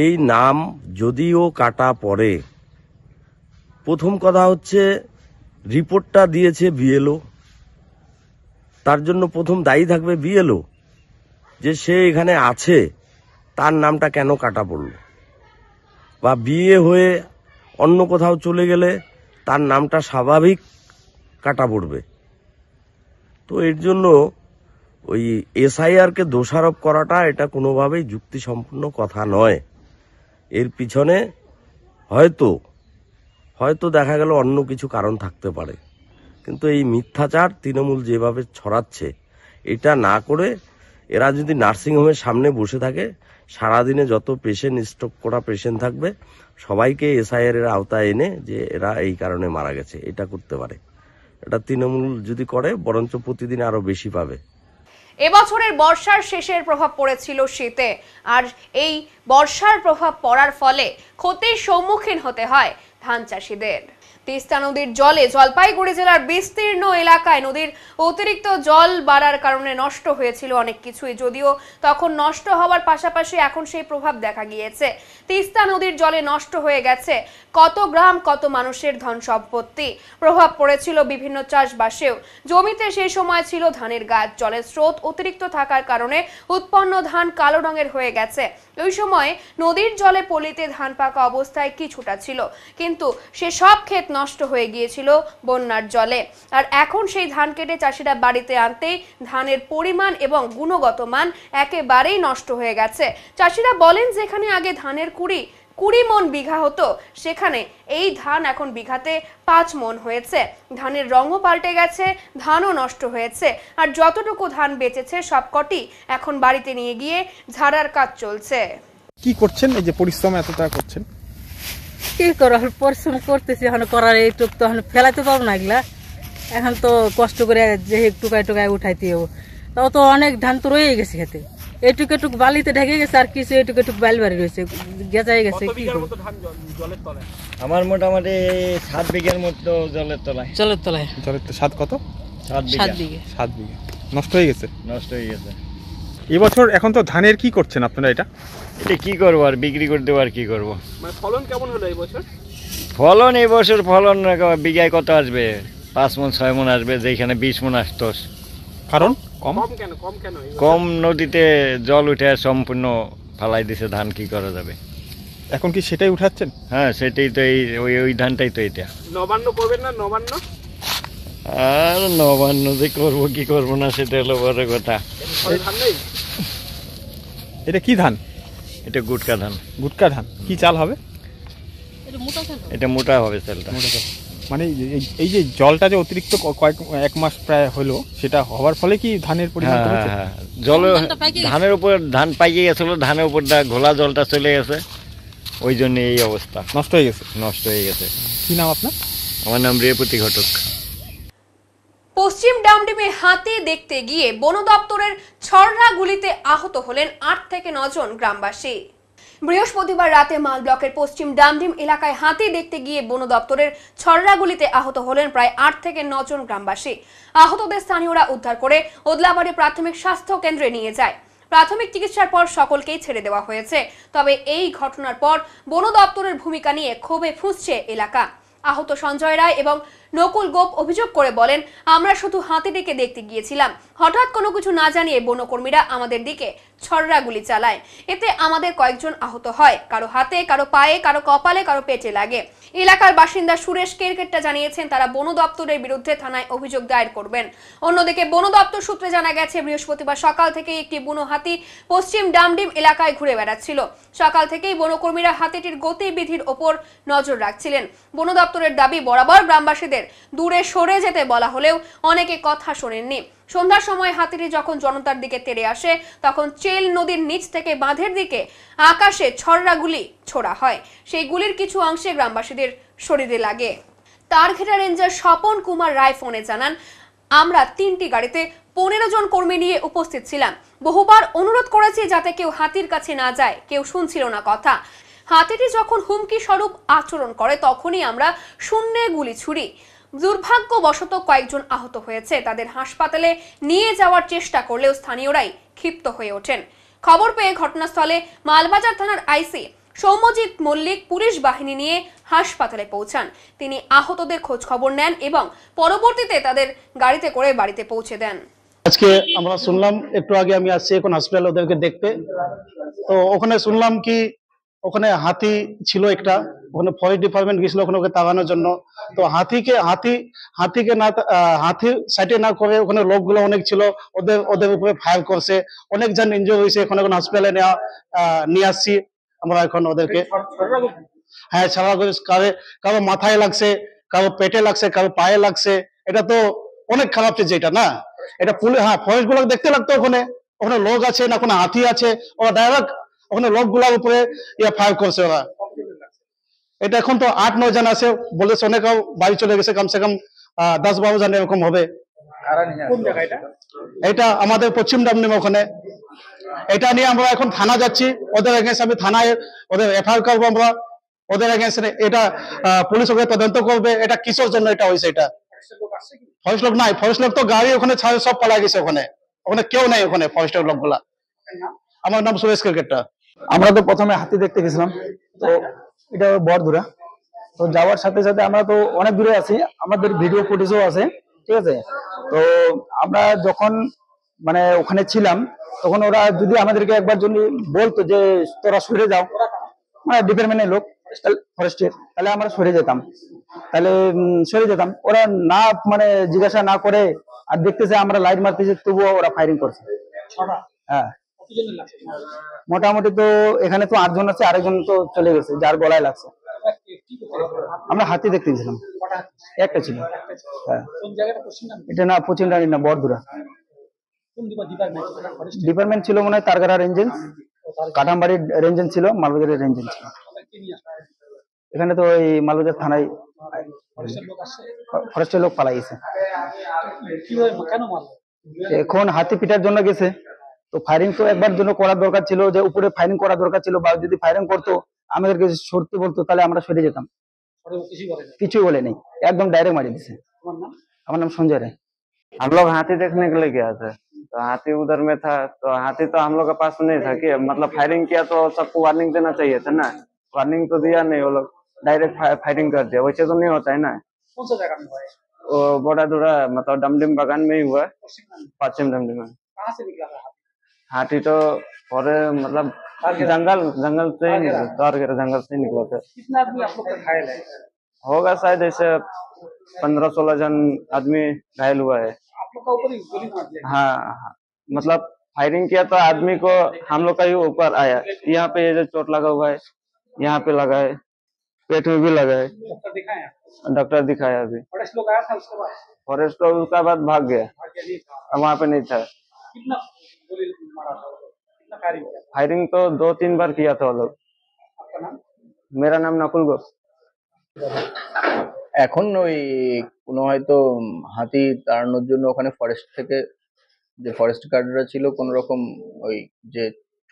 এই নাম যদিও কাটা পড়ে, প্রথম কথা হচ্ছে রিপোর্টটা দিয়েছে বিএলও, তার জন্য প্রথম দায়ী থাকবে বিএলও, যে সে এখানে আছে তার নামটা কেন কাটা পড়ল, বা বিয়ে হয়ে অন্য কোথাও চলে গেলে তার নামটা স্বাভাবিক কাটা পড়বে। তো এর জন্য ওই এসআইআরকে দোষারোপ করাটা এটা কোনোভাবেই যুক্তিসম্পন্ন কথা নয়। এর পিছনে হয়তো দেখা গেল অন্য কিছু কারণ থাকতে পারে, কিন্তু এই মিথ্যাচার তৃণমূল যেভাবে ছড়াচ্ছে, এটা না করে এরা যদি নার্সিংহোমের সামনে বসে থাকে, সারাদিনে যত পেশেন্ট, স্ট্রোক করা পেশেন্ট থাকবে, সবাইকে এসআইআর এর আওতায় এনে যে এরা এই কারণে মারা গেছে, এটা করতে পারে। এটা তৃণমূল যদি করে বরঞ্চ প্রতিদিন আরো বেশি পাবে। এবছরের বর্ষার শেষের প্রভাব পড়েছিল শীতে, আর এই বর্ষার প্রভাব পড়ার ফলে ক্ষতির সম্মুখীন হতে হয় ধান চাষিদের। তিস্তা নদীর জলে জলপাইগুড়ি জেলার বিস্তীর্ণ এলাকায় নদীর অতিরিক্ত জল বাড়ার কারণে নষ্ট হয়েছিল অনেক কিছুই, যদিও তখন নষ্ট হওয়ার পাশাপাশি এখন সেই প্রভাব দেখা গিয়েছে। তিস্তা নদীর জলে নষ্ট হয়ে গেছে কত গ্রাম, কত মানুষের ধন সম্পত্তি। প্রভাব পড়েছিল বিভিন্ন চাষবাসেও। জমিতে সেই সময় ছিল ধানের গাছ, জলের স্রোত অতিরিক্ত থাকার কারণে উৎপন্ন ধান কালো রঙের হয়ে গেছে। ওই সময় নদীর জলে পলিতে ধান পাকা অবস্থায় কিছুটা ছিল, কিন্তু সে সব ক্ষেত নষ্ট হয়ে গিয়েছিল বন্যার জলে। আর এখন সেই ধান কেটে চাষিরা বাড়িতে আনতেই ধানের পরিমাণ এবং গুণগত মান একেবারেই নষ্ট হয়ে গেছে। চাষিরা বলেন, যেখানে আগে ধানের 20 মন বিঘা হতো, সেখানে এই ধান এখন বিঘাতে 5 মন হয়েছে। ধানের রঙও পাল্টে গেছে, ধানও নষ্ট হয়েছে। আর যতটুকু ধান বেঁচেছে সবকটি এখন বাড়িতে নিয়ে গিয়ে ঝাড়ার কাজ চলছে। কি করছেন, এই যে পরিশ্রম এতটা করছেন? কি করো, পরিশ্রম করতেছি, এখন করার এইটুক তো এখন ফেলাতে পারবো না। এগুলা এখন তো কষ্ট করে যে টুকায় টুকায় উঠাইতে হবো, তাও তো অনেক ধান তো রয়ে গেছে খেতে। এইটুকু এটুক বালিতে ঢেকে গেছে, আর কিছু এইটুকু এটুক বালি বাড়ি রয়েছে, গেঁচাই গেছে। কি আমার মোটামুটি 7 বিঘার মতো জলের তলায়। জলের তো 7 কত? 7 বিঘা। 7 বিঘা নষ্ট হয়ে গেছে। এবছর এখন তো ধানের কি করছেন আপনারা? এটা কি করবো, আর বিক্রি করে দেবো, আর কি করবো। মানে ফলন কেমন হলো এই বছর? ফলন এই বছর বিঘায় কত আসবে? 5 মন 6 মন আসবে, যেখানে 20 মন আসতো। কারণ কম নদীতে জল উঠে সম্পূর্ণ ফালাই দিছে ধান, কি করা যাবে। এখন কি সেটাই উঠাচ্ছেন? হ্যাঁ, সেটাই তো, ওই ধানটাই তো এটা। নবান্ন করবেন না? নবান্ন আর নবান্ন যে করবো কি করবো না, সেটা হলো বড় কথা। এটা কি ধান? এটা গুটকা ধান। গুটকা ধান কি চাল হবে? এটা মোটা হবে চালটা। মানে এই যে জলটা যে অতিরিক্ত 1 মাস প্রায় হলো, সেটা হওয়ার ফলে কি ধানের পরিমাণ কমেছে? হ্যাঁ, জল ধানের উপর ধান পাইয়ে গেছিল, ধানের উপর ঘোলা জলটা চলে গেছে, ওই জন্য এই অবস্থা। নষ্ট হয়ে গেছে। কি নাম আপনার? আমার নাম রেপতি ঘটক। পশ্চিম ডামডিমে হাতি দেখতে গিয়ে বন দপ্তরের ছড়রা গুলিতে আহত হলেন 8 থেকে 9 জন গ্রামবাসী। বৃহস্পতিবার রাতে মাল ব্লকের পশ্চিম ডামডিম এলাকায় হাতি দেখতে গিয়ে বন দপ্তরের ছড়রা গুলিতে আহত হলেন প্রায় 8 থেকে 9 জন গ্রামবাসী। আহতদের স্থানীয়রা উদ্ধার করে ওদলাবাড়ি প্রাথমিক স্বাস্থ্য কেন্দ্রে নিয়ে যায়। প্রাথমিক চিকিৎসার পর সকলকেই ছেড়ে দেওয়া হয়েছে। তবে এই ঘটনার পর বন দপ্তরের ভূমিকা নিয়ে ক্ষোভে ফুঁসছে এলাকা। আহত সঞ্জয় রায় এবং নকুল গোপ অভিযোগ করে বলেন, আমরা শুধু হাতিটিকে দেখতে গিয়েছিলাম, হঠাৎ কোনো কিছু না জানিয়ে বনকর্মীরা আমাদের দিকে ছড়রা গুলি চালায়। এতে আমাদের কয়েকজন আহত হয়, কারো হাতে, কারো পায়ে, কারো কপালে, কারো পেটে লাগে। এলাকার বাসিন্দা সুরেশ কেরকেট্টা জানিয়েছেন, তারা বন দপ্তরের বিরুদ্ধে থানায় অভিযোগ দায়ের করবেন। অন্যদিকে বন দপ্তর সূত্রে জানা গেছে, বৃহস্পতিবার সকাল থেকে একটি বুনো হাতি পশ্চিম ডামডিম এলাকায় ঘুরে বেড়াচ্ছিল। সকাল থেকেই বনকর্মীরা হাতিটির গতিবিধির ওপর নজর রাখছিলেন। বন দপ্তরের দাবি, বরাবর গ্রামবাসীদের তাদের দূরে সরে যেতে বলা হলেও অনেকে কথা শোনেননি। সন্ধ্যার সময় হাতিটি যখন জনতার দিকে তেড়ে আসে তখন চেল নদীর নিচ থেকে বাঁধের দিকে আকাশে ছড়রা গুলি ছোড়া হয়। সেই গুলির কিছু অংশে গ্রামবাসীদের শরীরে লাগে। তারঘেটা রেঞ্জার স্বপন কুমার রায় ফোনে জানান, আমরা 3টি গাড়িতে 15 জন কর্মী নিয়ে উপস্থিত ছিলাম। বহুবার অনুরোধ করেছি যাতে কেউ হাতির কাছে না যায়, কেউ শুনছিল না কথা। হাতিটি যখন হুমকি স্বরূপ আচরণ করে তখনই আমরা শূন্যে গুলি ছুড়ি। দুর্ভাগ্যবশত কয়েকজন আহত হয়েছে, তাদের হাসপাতালে নিয়ে যাওয়ার চেষ্টা করলেও স্থানীয়রাই ক্ষিপ্ত হয়ে ওঠেন। খবর পেয়ে ঘটনাস্থলে মালবাজার থানার আইসি সৌম্যজিৎ মল্লিক পুলিশ বাহিনী নিয়ে হাসপাতালে পৌঁছান। তিনি আহতদের খোঁজ খবর নেন এবং পরবর্তীতে তাদের গাড়িতে করে বাড়িতে পৌঁছে দেন। আজকে আমরা শুনলাম, একটু আগে আমি আসছি এখন হসপিটালে ওদেরকে দেখতে, তো ওখানে শুনলাম কি ওখানে হাতি ছিল একটা, ওখানে ফরেস্ট ডিপার্টমেন্ট গেছিল ওখানে ওকে তাড়ানোর জন্য। তো হাতিকে না হাতি সাইডে না করে ওখানে লোকগুলো অনেক ছিল, ওদের উপরে ফায়ার করছে, অনেক জন ইনজুর হয়েছে। এখন হসপিটালে নিয়ে আসছি আমরা এখন ওদেরকে। হ্যাঁ, ছাড়া কারো মাথায় লাগছে, কারো পেটে লাগছে, কারো পায়ে লাগছে। এটা তো অনেক খারাপ চেয়েছে এটা না। এটা হ্যাঁ, ফরেস্ট গুলো দেখতে লাগতো, ওখানে লোক আছে না কোনো হাতি আছে, ওরা ডাইরেক্ট ওখানে লোকগুলোর উপরে ফায়ার করছে ওরা। এটা এখন তো 8-9 জন আছে বলেছে, অনেকেও বাড়ি চলে গেছে, কমসে কম 10-12 জন এরকম হবে। এটা আমাদের পশ্চিম ডামনিম ওখানে। এটা নিয়ে আমরা এখন থানা যাচ্ছি, ওদের এগেন্স্ট আমি থানায় ওদের এফআইআর করবো আমরা ওদের এগেন্স্ট। এটা পুলিশ ওকে তদন্ত করবে, এটা কিসের জন্য এটা হয়েছে। এটা ফরেস্ট লোক নাই, ফরেস্ট লোক তো গাড়ি ওখানে সব পালা গেছে, ওখানে কেউ নাই ওখানে ফরেস্টের লোকগুলা। আমার নাম সুরেশ ক্রিকেটটা। আমরা তো প্রথমে হাতি দেখতে গেছিলাম, তো এটা বড়দুরা। তো যাওয়ার সাথে সাথে আমরা তো অনেক দূরে আছি, আমাদের ভিডিও ফুটেজও আছে, ঠিক আছে। তো আমরা যখন মানে ওখানে ছিলাম তখন ওরা যদি আমাদেরকে একবার যদি বলতো যে তোরা সরে যাও, মানে ডিপার্টমেন্টের লোক ফরেস্টের, তাহলে আমরা সরে যেতাম, ওরা না মানে জিজ্ঞাসা না করে আর দেখতেছে আমরা লাইট মারতেছি তবুও ওরা ফায়ারিং করছে। হ্যাঁ, মোটামুটি তো এখানে তো 8 জন আছে, আরেকজন তো চলে গেছে যার গলায় লাগছে। আমরা হাতি দেখতে গেছিলাম, একটা ছিল। হ্যাঁ, এটা না পশ্চিম ডানি না, বড়দুরা ডিপার্টমেন্ট ছিল মনে হয়। তারঘেটা রেঞ্জেন্স, কাঠামবাড়ি রেঞ্জেন্স ছিল, মালবাজারের রেঞ্জেন্স ছিল। এখানে তো ওই মালবাজার থানায় ফরেস্টের লোক পালাই গেছে। এখন হাতি পিটার জন্য গেছে, তো ফায়ারিং তো একবার জন্য করার দরকার ছিল, যে উপরে ফায়ারিং করা দরকার ছিল, বা যদি ফায়ারিং করতো আমাদেরকে সরতে বলতো তাহলে আমরা সরে যেতাম। কিছুই বলে नहीं, एकदम डायरेक्ट मारी दिसे। আমার নাম সঞ্জয় রায়। हम लोग हाथी देखने के लिए गया था, तो हाथी उधर में था, तो हाथी तो हम लोग के पास नहीं था कि मतलब फायरिंग किया तो सबको वार्निंग देना चाहिए था ना, वार्निंग तो दिया नहीं, वो लोग डायरेक्ट फायरिंग कर दिया। वैसे तो नहीं होता है ना। कौन सा जगह में हुआ है? वो बड़ादुरा मतलब डमडिम बागान में ही हुआ, पश्चिम डमडिम में। कहाँ से निकला था हाथी? तो और मतलब जंगल से ही निकला, तारघेटा जंगल से ही निकला था। कितना आदमी आप लोग का घायल है? होगा शायद ऐसे 15-16 जन आदमी घायल हुआ है। आप लोग का ऊपर ही गोली मार दिया? हाँ, मतलब फायरिंग किया तो आदमी को हम लोग का ही ऊपर आया। यहाँ पे ये जो चोट लगा हुआ है, यहाँ पे लगा है, पेट में भी लगा है। डॉक्टर दिखाया? डॉक्टर दिखाया अभी। फॉरेस्ट लोग आया था उसके बाद? फॉरेस्ट तो उसका बाद भाग गया, वहाँ पे नहीं था। कितना गोली मारा था? कितना फायरिंग किया? फायरिंग तो 2-3 बार किया था वो लोग। आपका नाम? मेरा नाम नकुल घोष। এখন ওই কোনো হয়তো হাতি তাড়ানোর জন্য ওখানে ফরেস্ট থেকে যে ফরেস্ট গার্ডরা ছিল কোনো রকম ওই যে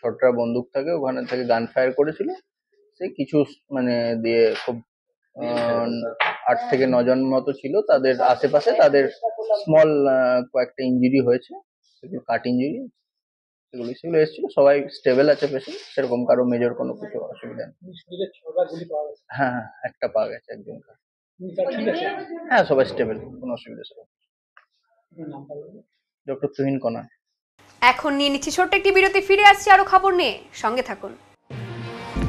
ছোটরা বন্দুক থাকে ওখানে থেকে গান ফায়ার করেছিল, সেই কিছু মানে দিয়ে খুব 8 থেকে 9 জন মতো ছিল, তাদের আশেপাশে তাদের স্মল কয়েকটা ইঞ্জুরি হয়েছে, সেগুলো কাট ইঞ্জুরি, সেগুলো এসেছিল। সবাই স্টেবল আছে পেশেন্ট, সেরকম কারো মেজর কোনো কিছু অসুবিধা নেই। হ্যাঁ, একটা পাওয়া গেছে একজনকে। হ্যাঁ, সবাই স্টেবল, কোনো অসুবিধা ছিল। ডক্টর তুহিন কণা। এখন নিয়ে নিচ্ছি ছোট্ট একটি বিরতি, ফিরে আসছি আরো খবর নিয়ে, সঙ্গে থাকুন।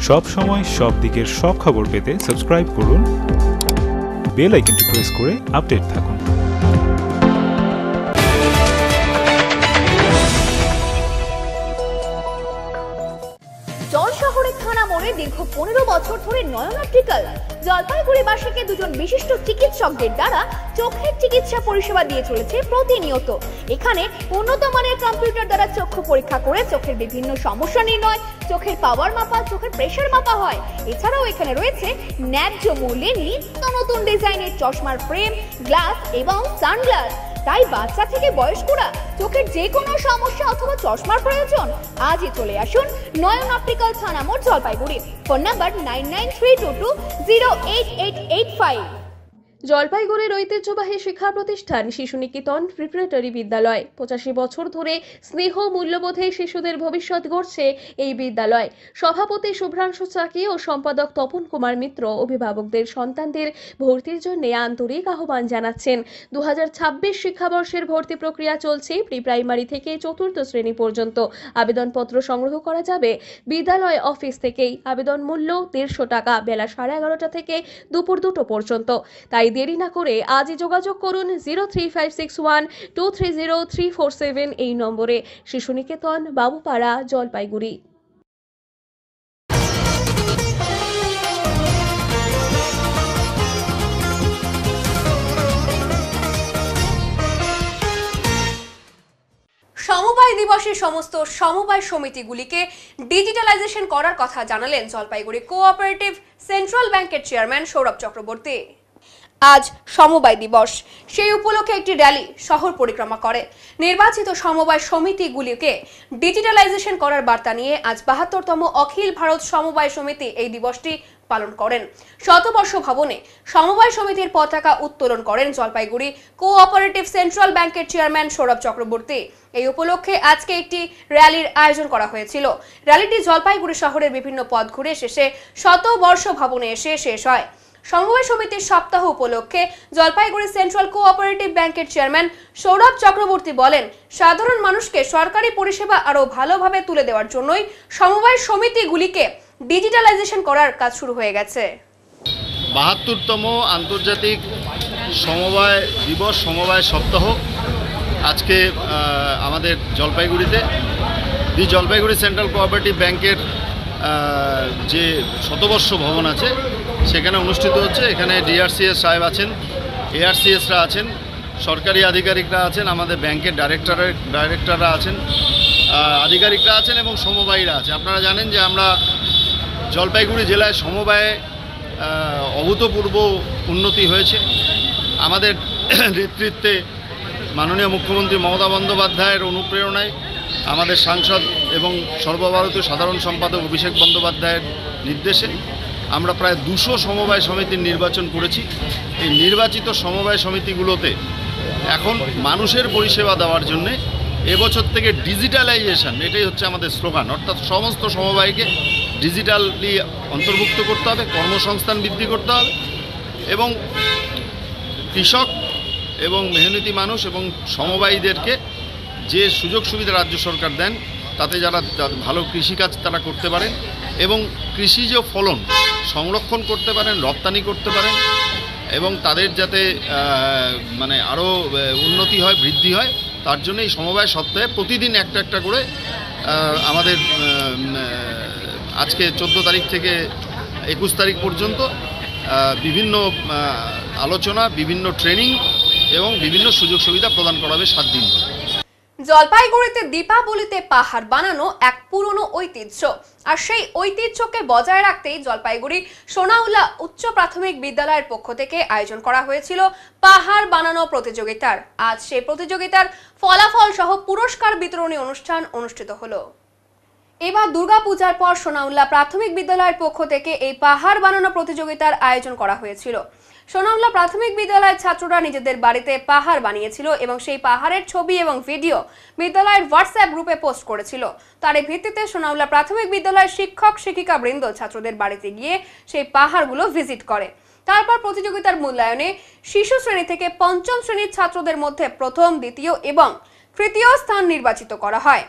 সব সময় সব দিকের সব খবর পেতে সাবস্ক্রাইব করুন, বেল আইকনটি প্রেস করে আপডেট থাকুন। জল শহরের থানা মোড়ে দীর্ঘ 15 বছর ধরে নয়ন অপটিক্যাল জলপাইগুড়িবাসীকে দুজন বিশিষ্ট চিকিৎসকদের দ্বারা চোখের চিকিৎসা পরিষেবা দিয়ে চলেছে প্রতিনিয়ত। এখানে উন্নত মানের কম্পিউটার দ্বারা চক্ষু পরীক্ষা করে চোখের বিভিন্ন সমস্যা নির্ণয়, চোখের পাওয়ার মাপা, চোখের প্রেসার মাপা হয়। এছাড়াও এখানে রয়েছে ন্যায্য মূল্যে নিত্য নতুন ডিজাইনের চশমার ফ্রেম, গ্লাস এবং সানগ্লাস। তাই বাচ্চা থেকে বয়স্করা চোখের যে কোনো সমস্যা অথবা চশমার প্রয়োজন আজই চলে আসুন নয়ন অপটিক্যাল থানা মোড় জলপাইগুড়ি। Phone number 9932208885। জলপাইগুড়ির ঐতিহ্যবাহী শিক্ষা প্রতিষ্ঠান শিশু নিকেতন প্রিপারেটরি বিদ্যালয় 85 বছর ধরে স্নেহ মূল্যবোধে শিশুদের ভবিষ্যৎ গড়ছে এই বিদ্যালয়। সভাপতি শুভ্রাংশু চাকি ও সম্পাদক তপন কুমার মিত্র অভিভাবকদের সন্তানদের ভর্তির জন্য আন্তরিক আহ্বান জানাচ্ছেন। 2026 শিক্ষাবর্ষের ভর্তি প্রক্রিয়া চলছে। প্রি প্রাইমারি থেকে চতুর্থ শ্রেণী পর্যন্ত আবেদনপত্র সংগ্রহ করা যাবে বিদ্যালয় অফিস থেকেই। আবেদন মূল্য 150 টাকা, বেলা 11:30 থেকে দুপুর 2টো পর্যন্ত। তাই দেরি না করে আজই যোগাযোগ করুন 03561230347 এই নম্বরে। শিশু নিকেতন, বাবুপাড়া, জলপাইগুড়ি। সমবায় দিবসে সমস্ত সমবায় সমিতিগুলিকে ডিজিটালাইজেশন করার কথা জানালেন জলপাইগুড়ি কোঅপারেটিভ সেন্ট্রাল ব্যাংকের চেয়ারম্যান সৌরভ চক্রবর্তী। আজ সমবায় দিবস, সেই উপলক্ষে একটি র্যালি শহর পরিক্রমা করে নির্বাচিত সমবায় সমিতিগুলিকে ডিজিটালাইজেশন করার বার্তা নিয়ে আজ 72তম অখিল ভারত সমবায় সমিতি এই দিবসটি পালন করেন। শতবর্ষ ভবনে সমবায় সমিতির পতাকা উত্তোলন করেন জলপাইগুড়ি কোঅপারেটিভ সেন্ট্রাল ব্যাংকের চেয়ারম্যান সৌরভ চক্রবর্তী। এই উপলক্ষে আজকে একটি র্যালির আয়োজন করা হয়েছিল। র্যালিটি জলপাইগুড়ি শহরের বিভিন্ন পথ ঘুরে শেষে শতবর্ষ ভবনে এসে শেষ হয়। সমবায় সমিতির সপ্তাহ উপলক্ষে জলপাইগুড়ি সেন্ট্রাল কোঅপারেটিভ ব্যাংকের চেয়ারম্যান সৌরভ চক্রবর্তী বলেন, সাধারণ মানুষকে সরকারি পরিষেবা আরো ভালোভাবে তুলে দেওয়ার জন্যই সমবায় সমিতিগুলিকে ডিজিটালাইজেশন করার কাজ শুরু হয়ে গেছে। 72তম আন্তর্জাতিক সমবায় দিবস, সমবায় সপ্তাহ আজকে আমাদের জলপাইগুড়িতে দি জলপাইগুড়ি সেন্ট্রাল কোঅপারেটিভ ব্যাংকের যে শতবর্ষ ভবন আছে সেখানে অনুষ্ঠিত হচ্ছে। এখানে ডিআরসিএস সাহেব আছেন, এআরসিএসরা আছেন, সরকারি আধিকারিকরা আছেন, আমাদের ব্যাংকের ডাইরেক্টররা আছেন, আধিকারিকরা আছেন এবং সমবায়ীরা আছে। আপনারা জানেন যে আমরা জলপাইগুড়ি জেলায় সমবায়ে অভূতপূর্ব উন্নতি হয়েছে। আমাদের নেতৃত্বে মাননীয় মুখ্যমন্ত্রী মমতা বন্দ্যোপাধ্যায়ের অনুপ্রেরণায়, আমাদের সাংসদ এবং সর্বভারতীয় সাধারণ সম্পাদক অভিষেক বন্দ্যোপাধ্যায়ের নির্দেশে আমরা প্রায় 200 সমবায় সমিতির নির্বাচন করেছি। এই নির্বাচিত সমবায় সমিতিগুলোতে এখন মানুষের পরিষেবা দেওয়ার জন্যে এবছর থেকে ডিজিটালাইজেশন, এটাই হচ্ছে আমাদের স্লোগান। অর্থাৎ সমস্ত সমবায়কে ডিজিটালি অন্তর্ভুক্ত করতে হবে, কর্মসংস্থান বৃদ্ধি করতে হবে এবং কৃষক এবং মেহনতি মানুষ এবং সমবায়ীদেরকে যে সুযোগ সুবিধা রাজ্য সরকার দেন তাতে যারা ভালো কৃষিকাজ তারা করতে পারেন এবং কৃষিজ ফলন সংরক্ষণ করতে পারেন, রপ্তানি করতে পারেন এবং তাদের যাতে মানে আরও উন্নতি হয়, বৃদ্ধি হয়, তার জন্য এই সমবায় সপ্তাহে প্রতিদিন একটা একটা করে আমাদের আজকে 14 তারিখ থেকে 21 তারিখ পর্যন্ত বিভিন্ন আলোচনা, বিভিন্ন ট্রেনিং এবং বিভিন্ন সুযোগ সুবিধা প্রদান করা হবে 7 দিন। জলপাইগুড়িতে দীপাবলিতে পাহাড় বানানো এক পুরনো ঐতিহ্য, আর সেই ঐতিহ্যকে বজায় রাখতেই জলপাইগুড়ি সোনাউল্লা উচ্চ প্রাথমিক বিদ্যালয়ের পক্ষ থেকে আয়োজন করা হয়েছিল পাহাড় বানানো প্রতিযোগিতার। আজ সেই প্রতিযোগিতার ফলাফল সহ পুরস্কার বিতরণী অনুষ্ঠান অনুষ্ঠিত হলো। এবার দুর্গাপূজার পর সোনাউল্লা প্রাথমিক বিদ্যালয়ের পক্ষ থেকে এই পাহাড় বানানো প্রতিযোগিতার আয়োজন করা হয়েছিল। সোনাউল্লা প্রাথমিক বিদ্যালয়ের ছাত্ররা নিজেদের বাড়িতে পাহাড় বানিয়েছিল এবং সেই পাহাড়ের ছবি এবং ভিডিও বিদ্যালয়ের হোয়াটসঅ্যাপ গ্রুপে পোস্ট করেছিল। তার এই ভিত্তিতে সোনাউল্লা প্রাথমিক বিদ্যালয়ের শিক্ষক শিক্ষিকা বৃন্দ ছাত্রদের বাড়িতে গিয়ে সেই পাহাড়গুলো ভিজিট করে। তারপর প্রতিযোগিতার মূল্যায়নে শিশু শ্রেণী থেকে 5ম শ্রেণীর ছাত্রদের মধ্যে প্রথম, দ্বিতীয় এবং তৃতীয় স্থান নির্বাচিত করা হয়।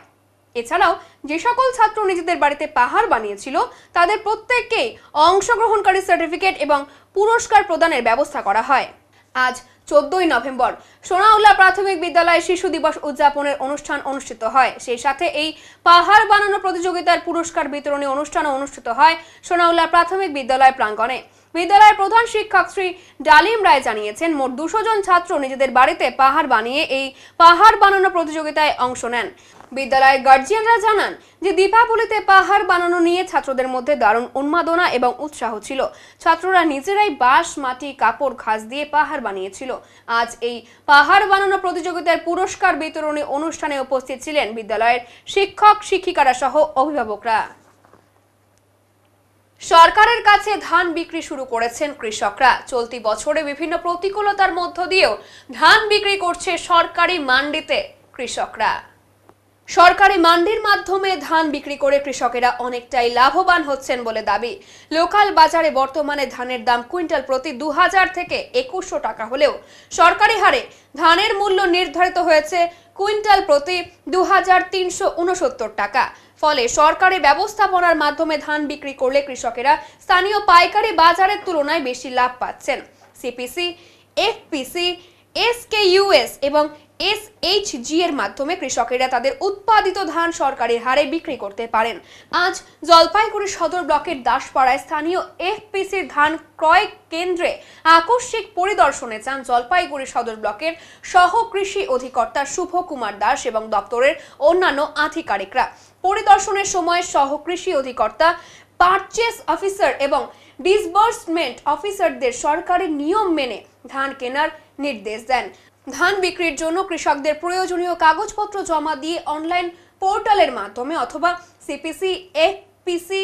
এছাড়াও যে সকল ছাত্র নিজেদের বাড়িতে পাহাড় বানিয়েছিল তাদের প্রত্যেককেই অংশগ্রহণকারী সার্টিফিকেট এবং পুরস্কার প্রদানের ব্যবস্থা করা হয়। আজ 14ই নভেম্বর সোনাউল্লাহ প্রাথমিক বিদ্যালয়ে শিশু দিবস উদযাপনের অনুষ্ঠান অনুষ্ঠিত হয়। সেই সাথে এই পাহাড় বানানো প্রতিযোগিতার পুরস্কার বিতরণী অনুষ্ঠানও অনুষ্ঠিত হয় সোনাউল্লাহ প্রাথমিক বিদ্যালয় প্রাঙ্গণে। বিদ্যালয়ের প্রধান শিক্ষক শ্রী ডালিম রায় জানিয়েছেন, মোট 200 জন ছাত্র নিজেদের বাড়িতে পাহাড় বানিয়ে এই পাহাড় বানানো প্রতিযোগিতায় অংশ নেন। বিদ্যালয়ের গার্জিয়ানরা জানান যে দীপাবলিতে পাহাড় বানানো নিয়ে ছাত্রদের মধ্যে দারুণ উন্মাদনা এবং উৎসাহ ছিল। ছাত্ররা নিজেরাই বাঁশ, মাটি, কাপড়, ঘাস দিয়ে পাহাড় বানিয়েছিল। আজ এই পাহাড় বানানো প্রতিযোগিতার পুরস্কার বিতরণী অনুষ্ঠানে উপস্থিত ছিলেন বিদ্যালয়ের শিক্ষক, শিক্ষিকারা সহ অভিভাবকরা। সরকারের কাছে ধান বিক্রি শুরু করেছেন কৃষকরা। চলতি বছরে বিভিন্ন প্রতিকূলতার মধ্য দিয়েও ধান বিক্রি করছে সরকারি মান্ডিতে কৃষকরা। সরকারি মান্ডির মাধ্যমে ধান বিক্রি করে কৃষকেরা অনেকটাই লাভবান হচ্ছেন বলে দাবি। লোকাল বাজারে বর্তমানে ধানের দাম কুইন্টাল প্রতি 2000 থেকে 2100 টাকা হলেও সরকারি হারে ধানের মূল্য নির্ধারিত হয়েছে কুইন্টাল প্রতি 2369 টাকা। ফলে সরকারি ব্যবস্থাপনার মাধ্যমে ধান বিক্রি করলে কৃষকেরা স্থানীয় পাইকারি বাজারের তুলনায় বেশি লাভ পাচ্ছেন। সিপিসি, এফপিসি, এসকেইউএস এবং এসএইচজি এর মাধ্যমে কৃষকেরা তাদের উৎপাদিত ধান সরকারি হারে বিক্রি করতে পারেন। আজ জলপাইগুড়ি সদর ব্লকের দাসপাড়ায় স্থানীয় এফপিসির ধান ক্রয় কেন্দ্রে আকস্মিক পরিদর্শনে যান জলপাইগুড়ি সদর ব্লকের সহ কৃষি অধিকর্তা শুভ কুমার দাস এবং দপ্তরের অন্যান্য আধিকারিকরা। পরিদর্শনের সময় সহ কৃষি অধিকর্তা, পারচেস অফিসার এবং ডিসবার্সমেন্ট অফিসারদের সরকারি নিয়ম মেনে ধান কেনার নির্দেশ দেন। ধান বিক্রির জন্য কৃষকদের প্রয়োজনীয় কাগজপত্র জমা দিয়ে অনলাইন পোর্টালের মাধ্যমে অথবা সিপিসি, এফপিসি,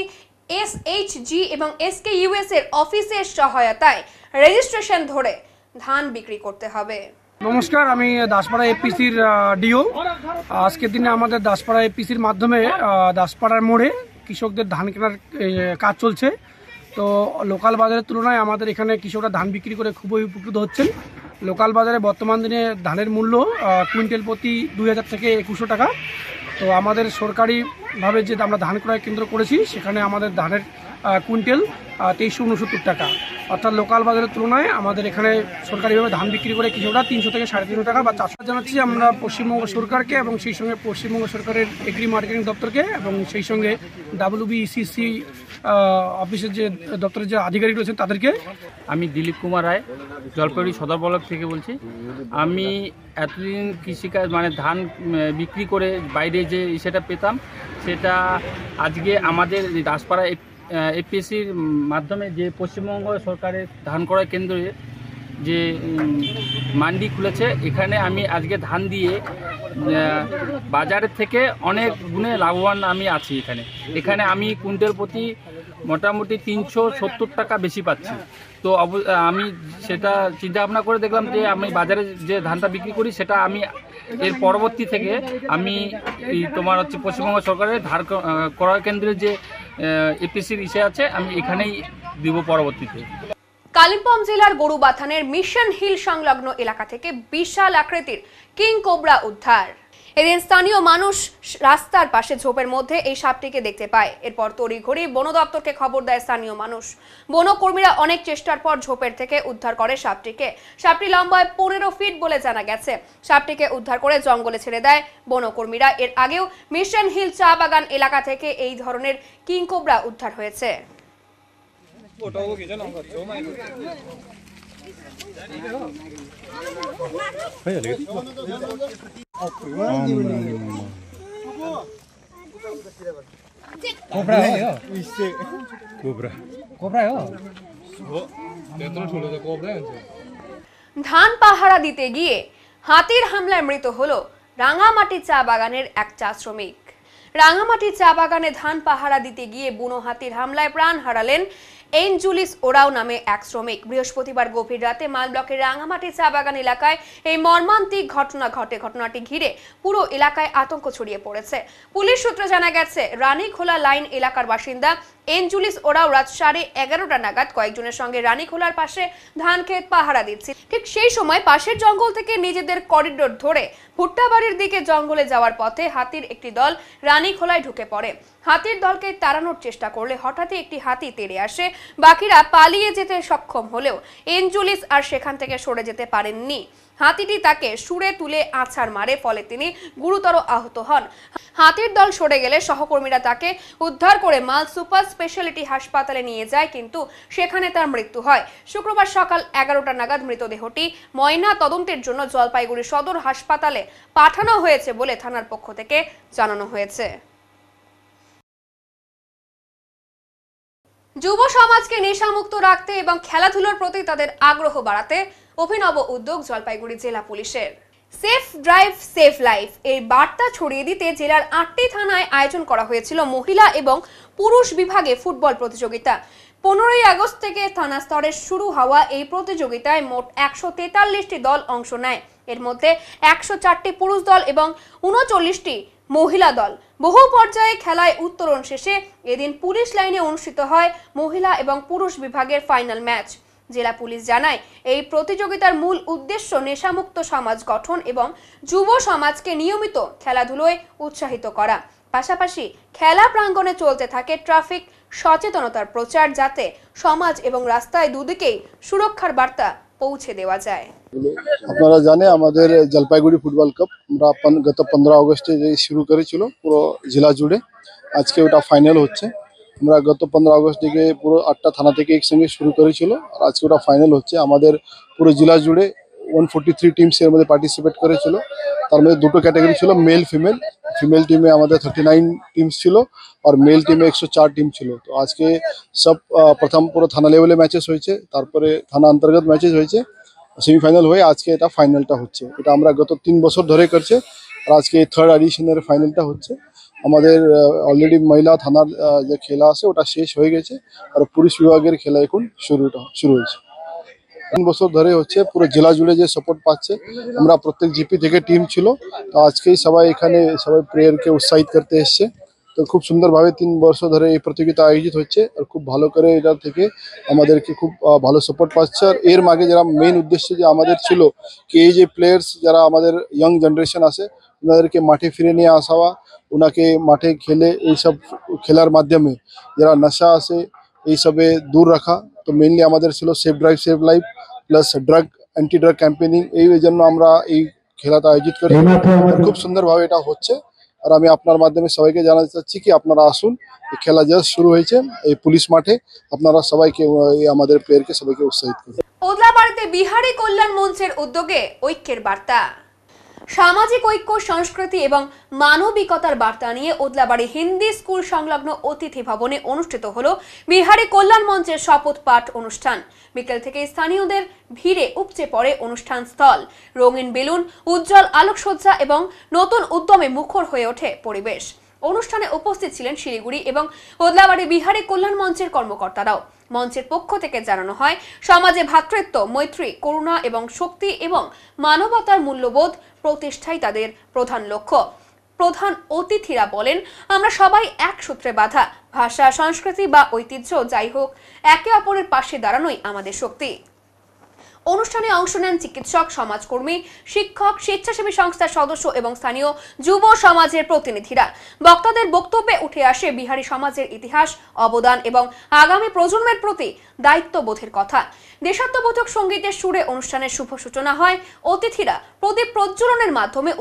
এসএইচজি এবং এসকেইউএস এর অফিসের সহায়তায় রেজিস্ট্রেশন ধরে ধান বিক্রি করতে হবে। নমস্কার, আমি দাসপাড়া এফপিসির ডিও। আজকের দিনে আমাদের দাসপাড়া এফপিসির মাধ্যমে দাসপাড়ার মোড়ে কৃষকদের ধান কেনার কাজ চলছে। তো লোকাল বাজারের তুলনায় আমাদের এখানে কৃষকরা ধান বিক্রি করে খুবই উপকৃত হচ্ছেন। লোকাল বাজারে বর্তমান দিনে ধানের মূল্য কুইন্টাল প্রতি 2000 থেকে 2100 টাকা। তো আমাদের সরকারিভাবে যে আমরা ধান ক্রয় কেন্দ্র করেছি সেখানে আমাদের ধানের কুইন্টাল 2369 টাকা। অর্থাৎ লোকাল বাজারের তুলনায় আমাদের এখানে সরকারিভাবে ধান বিক্রি করে কৃষকরা 300 থেকে 350 টাকা বা 400 জানাচ্ছি আমরা পশ্চিমবঙ্গ সরকারকে এবং সেই সঙ্গে পশ্চিমবঙ্গ সরকারের এগ্রি মার্কেটিং দপ্তরকে এবং সেই সঙ্গে WBECC অফিসের যে দপ্তরের যে আধিকারিক রয়েছেন তাদেরকে। আমি দিলীপ কুমার রায় জলপাইগুড়ি সদর ব্লক থেকে বলছি। আমি এতদিন কৃষিকাজ মানে ধান বিক্রি করে বাইরে যে সেটা পেতাম সেটা আজকে আমাদের দাসপাড়া এফপিসির মাধ্যমে যে পশ্চিমবঙ্গ সরকারের ধান ক্রয় কেন্দ্রে যে মান্ডি খুলেছে, এখানে আমি আজকে ধান দিয়ে বাজারের থেকে অনেক গুণে লাভবান আমি আছি। এখানে আমি কুইন্টাল প্রতি মোটামুটি 370 টাকা বেশি পাচ্ছি। তো আমি সেটা চিন্তা ভাবনা করে দেখলাম যে আমি বাজারে যে ধানটা বিক্রি করি সেটা আমি এর পরবর্তী থেকে আমি তোমার হচ্ছে পশ্চিমবঙ্গ সরকারের ধান ক্রয় কেন্দ্রের যে এপিসির ইসে আছে আমি এখানেই দিব পরবর্তীতে। কালিম্পং জেলার গরুবাথানের মিশন হিল সংলগ্ন এলাকা থেকে বিশাল আকৃতির কিং কোবরা উদ্ধার। এদিন স্থানীয় মানুষ রাস্তার পাশে ঝোপের মধ্যে এই সাপটিকে দেখতে পায়। এরপর তড়িঘড়ি বন দপ্তরকে খবর দেয় স্থানীয় মানুষ। বনকর্মীরা অনেক চেষ্টার পর ঝোপের থেকে উদ্ধার করে সাপটিকে। সাপটি লম্বায় 15 ফিট বলে জানা গেছে। সাপটিকে উদ্ধার করে জঙ্গলে ছেড়ে দেয় বনকর্মীরা। এর আগেও মিশন হিল চা বাগান এলাকা থেকে এই ধরনের কিং কোবরা উদ্ধার হয়েছে। ধান পাহারা দিতে গিয়ে হাতির হামলায় মৃত হলো রাঙামাটি চা বাগানের এক চা শ্রমিক। রাঙামাটি চা বাগানে ধান পাহারা দিতে গিয়ে বুনো হাতির হামলায় প্রাণ হারালেন এনজুলিস ওরাও নামে এক শ্রমিক। বৃহস্পতিবার গভীর রাতে মাল ব্লকের রাঙামাটি চা বাগান এলাকায় এই মর্মান্তিক ঘটনা ঘটে। ঘটনাটি ঘিরে পুরো এলাকায় আতঙ্ক ছড়িয়ে পড়েছে। পুলিশ সূত্রে জানা গেছে, রানীখোলা লাইন এলাকার বাসিন্দা এনজুলিস ওরাও রাত 11:30 নাগাদ কয়েকজনের সঙ্গে রানীখোলার পাশে ধান ক্ষেত পাহারা দিচ্ছে। ঠিক সেই সময় পাশের জঙ্গল থেকে নিজেদের করিডোর ধরে ভুট্টাবাড়ির দিকে জঙ্গলে যাওয়ার পথে হাতির একটি দল রানীখোলায় ঢুকে পড়ে। হাতির দলকে তাড়ানোর চেষ্টা করলে হঠাৎই একটি হাতি তেড়ে আসে বাকিরা পালিয়ে যেতে সক্ষম হলেও এঞ্জুলিস আর সেখান থেকে সরে যেতে পারেননি। হাতিটি তাকে সুরে তুলে আছাড় মারে, ফলে তিনি গুরুতর আহত হন। হাতির দল সরে গেলে সহকর্মীরা তাকে উদ্ধার করে মাল সুপার স্পেশালিটি হাসপাতালে নিয়ে যায়, কিন্তু সেখানে তার মৃত্যু হয়। শুক্রবার সকাল 11টা নাগাদ মৃতদেহটি ময়না তদন্তের জন্য জলপাইগুড়ি সদর হাসপাতালে পাঠানো হয়েছে বলে থানার পক্ষ থেকে জানানো হয়েছে। যুব সমাজকে নেশামুক্ত রাখতে এবং খেলাধুলার প্রতি তাদের আগ্রহ বাড়াতে অভিনব উদ্যোগ জলপাইগুড়ি জেলা পুলিশের। সেফ ড্রাইভ সেফ লাইফ এই বার্তা ছড়িয়ে দিতে জেলার 8টি থানায় আয়োজন করা হয়েছিল মহিলা এবং পুরুষ বিভাগে ফুটবল প্রতিযোগিতা। 15ই আগস্ট থেকে থানা স্তরে শুরু হওয়া এই প্রতিযোগিতায় মোট 143টি দল অংশ নেয়। এর মধ্যে 104টি পুরুষ দল এবং 39টি মহিলা দল। বহু পর্যায়ে খেলায় উত্তরণ শেষে এদিন পুলিশ লাইনে অনুষ্ঠিত হয় মহিলা এবং পুরুষ বিভাগের ফাইনাল ম্যাচ। জেলা পুলিশ জানায়, এই প্রতিযোগিতার মূল উদ্দেশ্য নেশামুক্ত সমাজ গঠন এবং যুব সমাজকে নিয়মিত খেলাধুলোয় উৎসাহিত করা। পাশাপাশি খেলা প্রাঙ্গণে চলতে থাকে ট্রাফিক সচেতনতার প্রচার, যাতে সমাজ এবং রাস্তায় দুদিকেই সুরক্ষার বার্তা পৌঁছে দেওয়া যায়। আপনারা জানেন আমাদের জলপাইগুড়ি ফুটবল কাপ আমরা গত 15 আগস্টে যে শুরু করেছিল পুরো জেলা জুড়ে, আজকে ওটা ফাইনাল হচ্ছে। আমরা গত 15 আগস্ট থেকে পুরো 8টা থানা থেকে একসঙ্গে শুরু করেছিল আর আজকে ওটা ফাইনাল হচ্ছে। আমাদের পুরো জেলা জুড়ে 143 টিমস এর মধ্যে পার্টিসিপেট করেছিল। তার মধ্যে দুটো ক্যাটাগরি ছিল, মেল ফিমেল। ফিমেল টিমে আমাদের 39 টিমস ছিল আর মেল টিমে 104 টিম ছিল। তো আজকে সব প্রথম পুরো থানা লেভেলে ম্যাচেস হয়েছে, তারপরে থানা অন্তর্গত ম্যাচেস হয়েছে, সেমিফাইনাল হয়ে আজকে এটা ফাইনালটা হচ্ছে। এটা আমরা গত 3 বছর ধরে করছে আর আজকে 3rd এডিশনের ফাইনালটা হচ্ছে। আমাদের অলরেডি মহিলা থানার যে খেলা আছে ওটা শেষ হয়ে গেছে আর পুরুষ বিভাগের খেলা এখন শুরু হয়েছে। 3 বছর ধরে হচ্ছে, পুরো জেলা জুড়ে যে সাপোর্ট পাচ্ছে। আমরা প্রত্যেক জিপি থেকে টিম ছিল, তো আজকেই সবাই এখানে সবাই প্লেয়ারকে উৎসাহিত করতে এসছে। তো খুব সুন্দরভাবে 3 বছর ধরে এই প্রতিযোগিতা আয়োজিত হচ্ছে আর খুব ভালো করে এটা থেকে আমাদেরকে খুব ভালো সাপোর্ট পাচ্ছে। আর এর মাঝে যারা মেইন উদ্দেশ্য যে আমাদের ছিল কি এই যে প্লেয়ার্স যারা আমাদের ইয়ং জেনারেশন আছে ওনাদেরকে মাঠে ফিরে নিয়ে আসা, ওনাকে মাঠে খেলে এইসব খেলার মাধ্যমে যারা নেশা আছে এইসবে দূর রাখা। তো মেইনলি আমাদের ছিল safe drive safe life plus drug anti drug campaigning, এই জন্য আমরা এই খেলাটা আয়োজিত করি। খুব সুন্দরভাবে এটা হচ্ছে আর আমি আপনার মাধ্যমে সবাইকে জানাতে চাচ্ছি কি আপনারা আসুন। এই খেলা জাস্ট শুরু হয়েছে এই পুলিশ মাঠে, আপনারা সবাইকে আমাদের প্লেয়ারকে সবাইকে উৎসাহিত করুন। ওদলাবাড়িতে বিহারি কল্যাণ মঞ্চের উদ্যোগে ঐক্যের বার্তা। সামাজিক ঐক্য, সংস্কৃতি এবং মানবিকতার বার্তা নিয়ে ওদলাবাড়ি হিন্দি স্কুল সংলগ্ন অতিথি ভবনে অনুষ্ঠিত হলো বিহারি কল্যাণ মঞ্চের শপথ পাঠ অনুষ্ঠান। বিকেল থেকে স্থানীয়দের ভিড়ে উপচে পড়ে অনুষ্ঠান স্থল। রঙিন বেলুন, উজ্জ্বল আলোকসজ্জা এবং নতুন উদ্যমে মুখর হয়ে ওঠে পরিবেশ। অনুষ্ঠানে উপস্থিত ছিলেন শিলিগুড়ি এবং ওদলাবাড়ি বিহারি কল্যাণ মঞ্চের কর্মকর্তারাও। মঞ্চের পক্ষ থেকে জানানো হয়, সমাজে ভ্রাতৃত্ব, মৈত্রী, করুণা এবং শক্তি এবং মানবতার মূল্যবোধ প্রতিষ্ঠাই তাদের প্রধান লক্ষ্য। প্রধান অতিথিরা বলেন, আমরা সবাই এক সূত্রে বাঁধা। ভাষা, সংস্কৃতি বা ঐতিহ্য যাই হোক, একে অপরের পাশে দাঁড়ানোই আমাদের শক্তি। অনুষ্ঠানে অংশ নেন চিকিৎসক, সমাজকর্মী, শিক্ষক, স্বেচ্ছাসেবী সংস্থার সদস্য এবং স্থানীয় যুব সমাজের প্রতিনিধিরা। বক্তাদের বক্তব্যে উঠে আসে বিহারি সমাজের ইতিহাস, অবদান এবং আগামী প্রজন্মের প্রতি দায়িত্ববোধের কথা। দেশাত্মবোধক সঙ্গীতের সুরে অনুষ্ঠানের শুভ সূচনা হয়। অতিথিরা প্রদীপ প্রজ্বলনের মাধ্যমে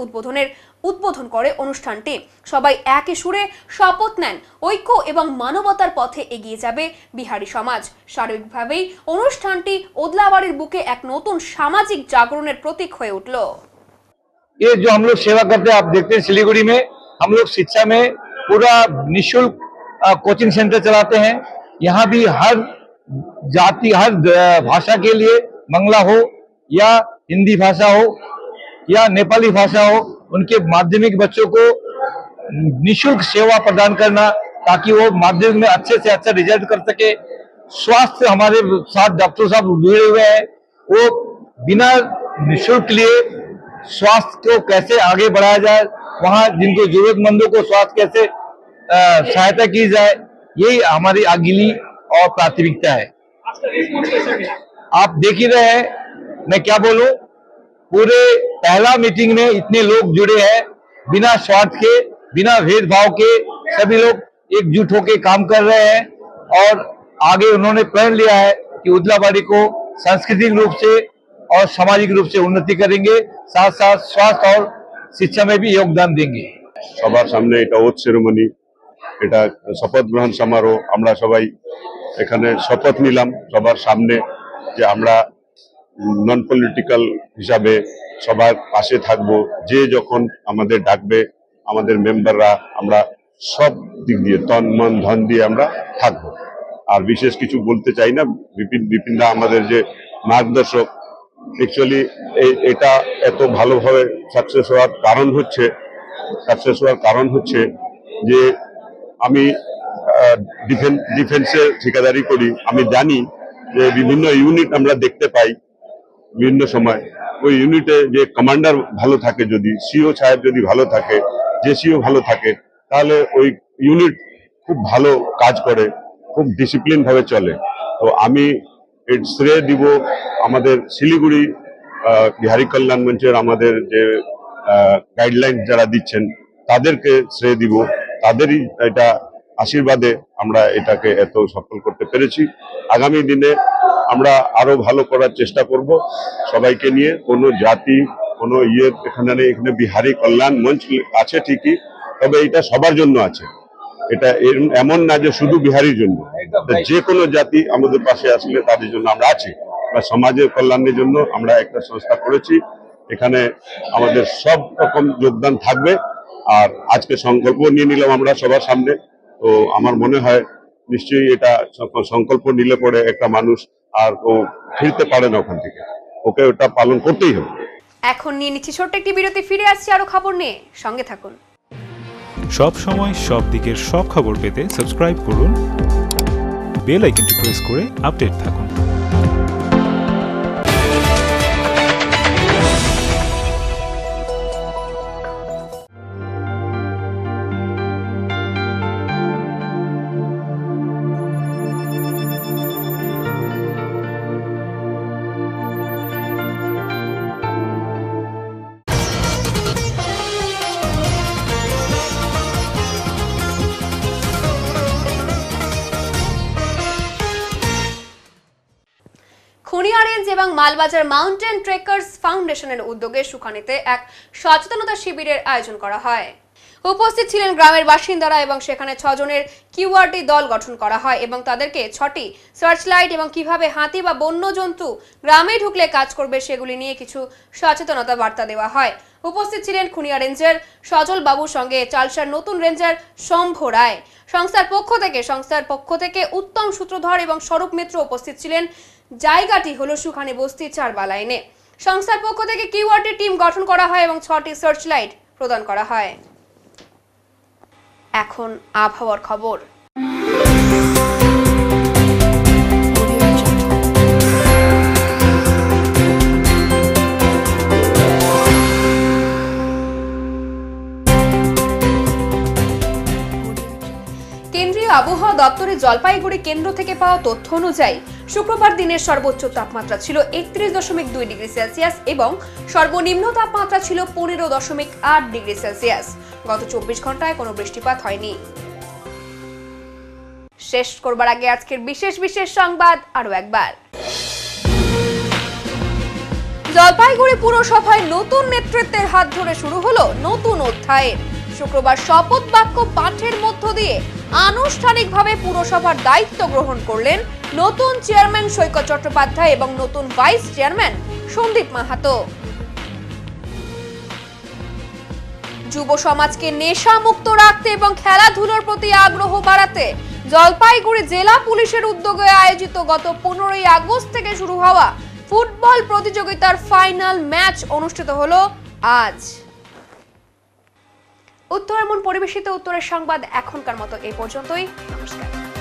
উদ্বোধন করে অনুষ্ঠানটি। সবাই একই সুরে শপথ নেন, ঐক্য এবং মানবতার পথে এগিয়ে যাবে বিহারি সমাজ। স্বাভাবিকভাবেই অনুষ্ঠানটি ওদলাবাড়ির বুকে এক নতুন সামাজিক জাগরণের প্রতীক হয়ে উঠল। ये जो हम लोग सेवा करते हैं, आप देखते हैं सिलीगुड़ी में हम लोग शिक्षा में पूरा निःशुल्क कोचिंग सेंटर चलाते हैं। यहाँ भी हर जाति, हर भाषा के लिए, बांग्ला हो या हिंदी भाषा हो या नेपाली भाषा हो, उनके माध्यमिक बच्चों को निःशुल्क सेवा प्रदान करना ताकि वो माध्यमिक में अच्छे से अच्छा रिजल्ट कर सके। स्वास्थ्य, हमारे साथ डॉक्टर साहब जुड़े हुए हैं, वो बिना निःशुल्क लिए स्वास्थ्य को कैसे आगे बढ़ाया जाए, वहाँ जिनको जरूरतमंदों को स्वास्थ्य कैसे सहायता की जाए, यही हमारी अगली और प्राथमिकता है। आप देख ही रहे हैं, मैं क्या बोलूं, पूरे पहला मीटिंग में इतने लोग जुड़े हैं, बिना स्वार्थ के, बिना भेदभाव के सभी लोग एकजुट होकर काम कर रहे हैं और आगे उन्होंने प्रण लिया है कि उदलाबाड़ी को सांस्कृतिक रूप से और सामाजिक रूप से उन्नति करेंगे, साथ साथ स्वास्थ्य और शिक्षा में भी योगदान देंगे। সবার সামনে এটা ওথ সেরেমনি, এটা শপথ গ্রহণ সমারোহ। আমরা সবাই এখানে শপথ নিলাম সবার সামনে যে আমরা নন পলিটিক্যাল হিসাবে সবার পাশে থাকব। যে যখন আমাদের ডাকবে আমাদের মেম্বাররা আমরা সব দিক দিয়ে তন মন ধন দিয়ে আমরা থাকবো। আর বিশেষ কিছু বলতে চাই না। বিপিনদা আমাদের যে মার্গদর্শক, অ্যাকচুয়ালি এটা এত ভালোভাবে সাকসেস হওয়ার কারণ হচ্ছে যে আমি ডিফেন্সে ঠিকাদারি করি। আমি জানি যে বিভিন্ন ইউনিট আমরা দেখতে পাই বিভিন্ন সময়, ওই ইউনিটে যে কমান্ডার ভালো থাকে, যদি সিও সাহেব যদি ভালো থাকে, যে সিও ভালো থাকে, তাহলে ওই ইউনিট খুব ভালো কাজ করে, খুব ডিসিপ্লিন ভাবে চলে। তো আমি এর শ্রেয় দিব আমাদের শিলিগুড়ি বিহারি কল্যাণ মঞ্চের আমাদের যে গাইডলাইন যারা দিচ্ছেন তাদেরকে শ্রেয় দিব। তাদেরই এটা আশীর্বাদে আমরা এটাকে এত সফল করতে পেরেছি। আগামী দিনে আমরা আরো ভালো করার চেষ্টা করব সবাইকে নিয়ে। কোনো জাতি কোনো এখানে নেই, এখানে বিহারি কল্যাণ মঞ্চ আছে ঠিকই, তবে এটা সবার জন্য আছে। এটা এমন না যে শুধু বিহারির জন্য, যে কোনো জাতি আমাদের পাশে আসলে তাদের জন্য আমরা আছি। সমাজের কল্যাণের জন্য আমরা একটা সংস্থা করেছি, এখানে আমাদের সব রকম যোগদান থাকবে। আর আজকে সংকল্প নিয়ে নিলাম আমরা সবার সামনে। তো আমার মনে হয় নিশ্চয়ই এটা সংকল্প নিলে পরে একটা মানুষ আর ও ফিরতে পারে না ওখান থেকে, ওকে ওটা পালন করতেই হবে। এখন নিয়ে নিচ্ছি ছোট্ট একটি বিরতি, ফিরে আসছি আরো খবর নিয়ে, সঙ্গে থাকুন। সব সময় সব দিকের সব খবর পেতে সাবস্ক্রাইব করুন, বেল আইকনটি প্রেস করে আপডেট থাকুন। খুনিয়ারেঞ্জ এবং মালবাজার মাউন্টেন ট্রেকার্স ফাউন্ডেশনের উদ্যোগে সুখানীতে এক সচেতনতা শিবিরের আয়োজন করা হয়। উপস্থিত ছিলেন গ্রামের বাসিন্দারা এবং সেখানে 6 জনের কিউআরটি দল গঠন করা হয় এবং তাদেরকে 6টি সার্চ লাইট এবং কিভাবে হাতি বা বন্য জন্তু গ্রামে ঢুকলে কাজ করবে সেগুলি নিয়ে কিছু সচেতনতা বার্তা দেওয়া হয়। উপস্থিত ছিলেন খুনিয়া রেঞ্জের সজল বাবুর সঙ্গে চালসার নতুন রেঞ্জার শম্ভ রায়। সংস্থার পক্ষ থেকে উত্তম সূত্রধর এবং স্বরূপ মিত্র উপস্থিত ছিলেন। জায়গাটি হলো সুখানী বস্তি 4 বালাইনে। সংস্থার পক্ষ থেকে কিউআরটি টিম গঠন করা হয় এবং 6টি সার্চ লাইট প্রদান করা হয়। এখন আবহাওয়ার খবর। কেন্দ্রীয় আবহাওয়া দপ্তরের জলপাইগুড়ি কেন্দ্র থেকে পাওয়া তথ্য অনুযায়ী শুক্রবার দিনের সর্বোচ্চ তাপমাত্রা ছিল 31.2 ডিগ্রি সেলসিয়াস এবং সর্বনিম্ন তাপমাত্রা ছিল 15.8 ডিগ্রি সেলসিয়াস। গত 24 ঘন্টায় কোনো বৃষ্টিপাত হয়নি। শেষ করবার আগে আজকের বিশেষ সংবাদ আরো একবার। জলপাইগুড়ি পুরসভায় নতুন নেতৃত্বের হাত ধরে শুরু হলো নতুন অধ্যায়ের। শুক্রবার শপথ বাক্য পাঠের মধ্য দিয়ে আনুষ্ঠানিকভাবে পুরসভার দায়িত্ব গ্রহণ করলেন নতুন চেয়ারম্যান সৈকত চট্টোপাধ্যায় এবং নতুন ভাইস চেয়ারম্যান সন্দীপ মাহাতো। যুব সমাজকে নেশা মুক্ত রাখতে এবং খেলাধুলার প্রতি আগ্রহ বাড়াতে জলপাইগুড়ি জেলা পুলিশের উদ্যোগে আয়োজিত গত 15ই আগস্ট থেকে শুরু হওয়া ফুটবল প্রতিযোগিতার ফাইনাল ম্যাচ অনুষ্ঠিত হলো আজ। উত্তর এমন পরিবেশিত উত্তরের সংবাদ এখনকার মতো এই পর্যন্তই। নমস্কার।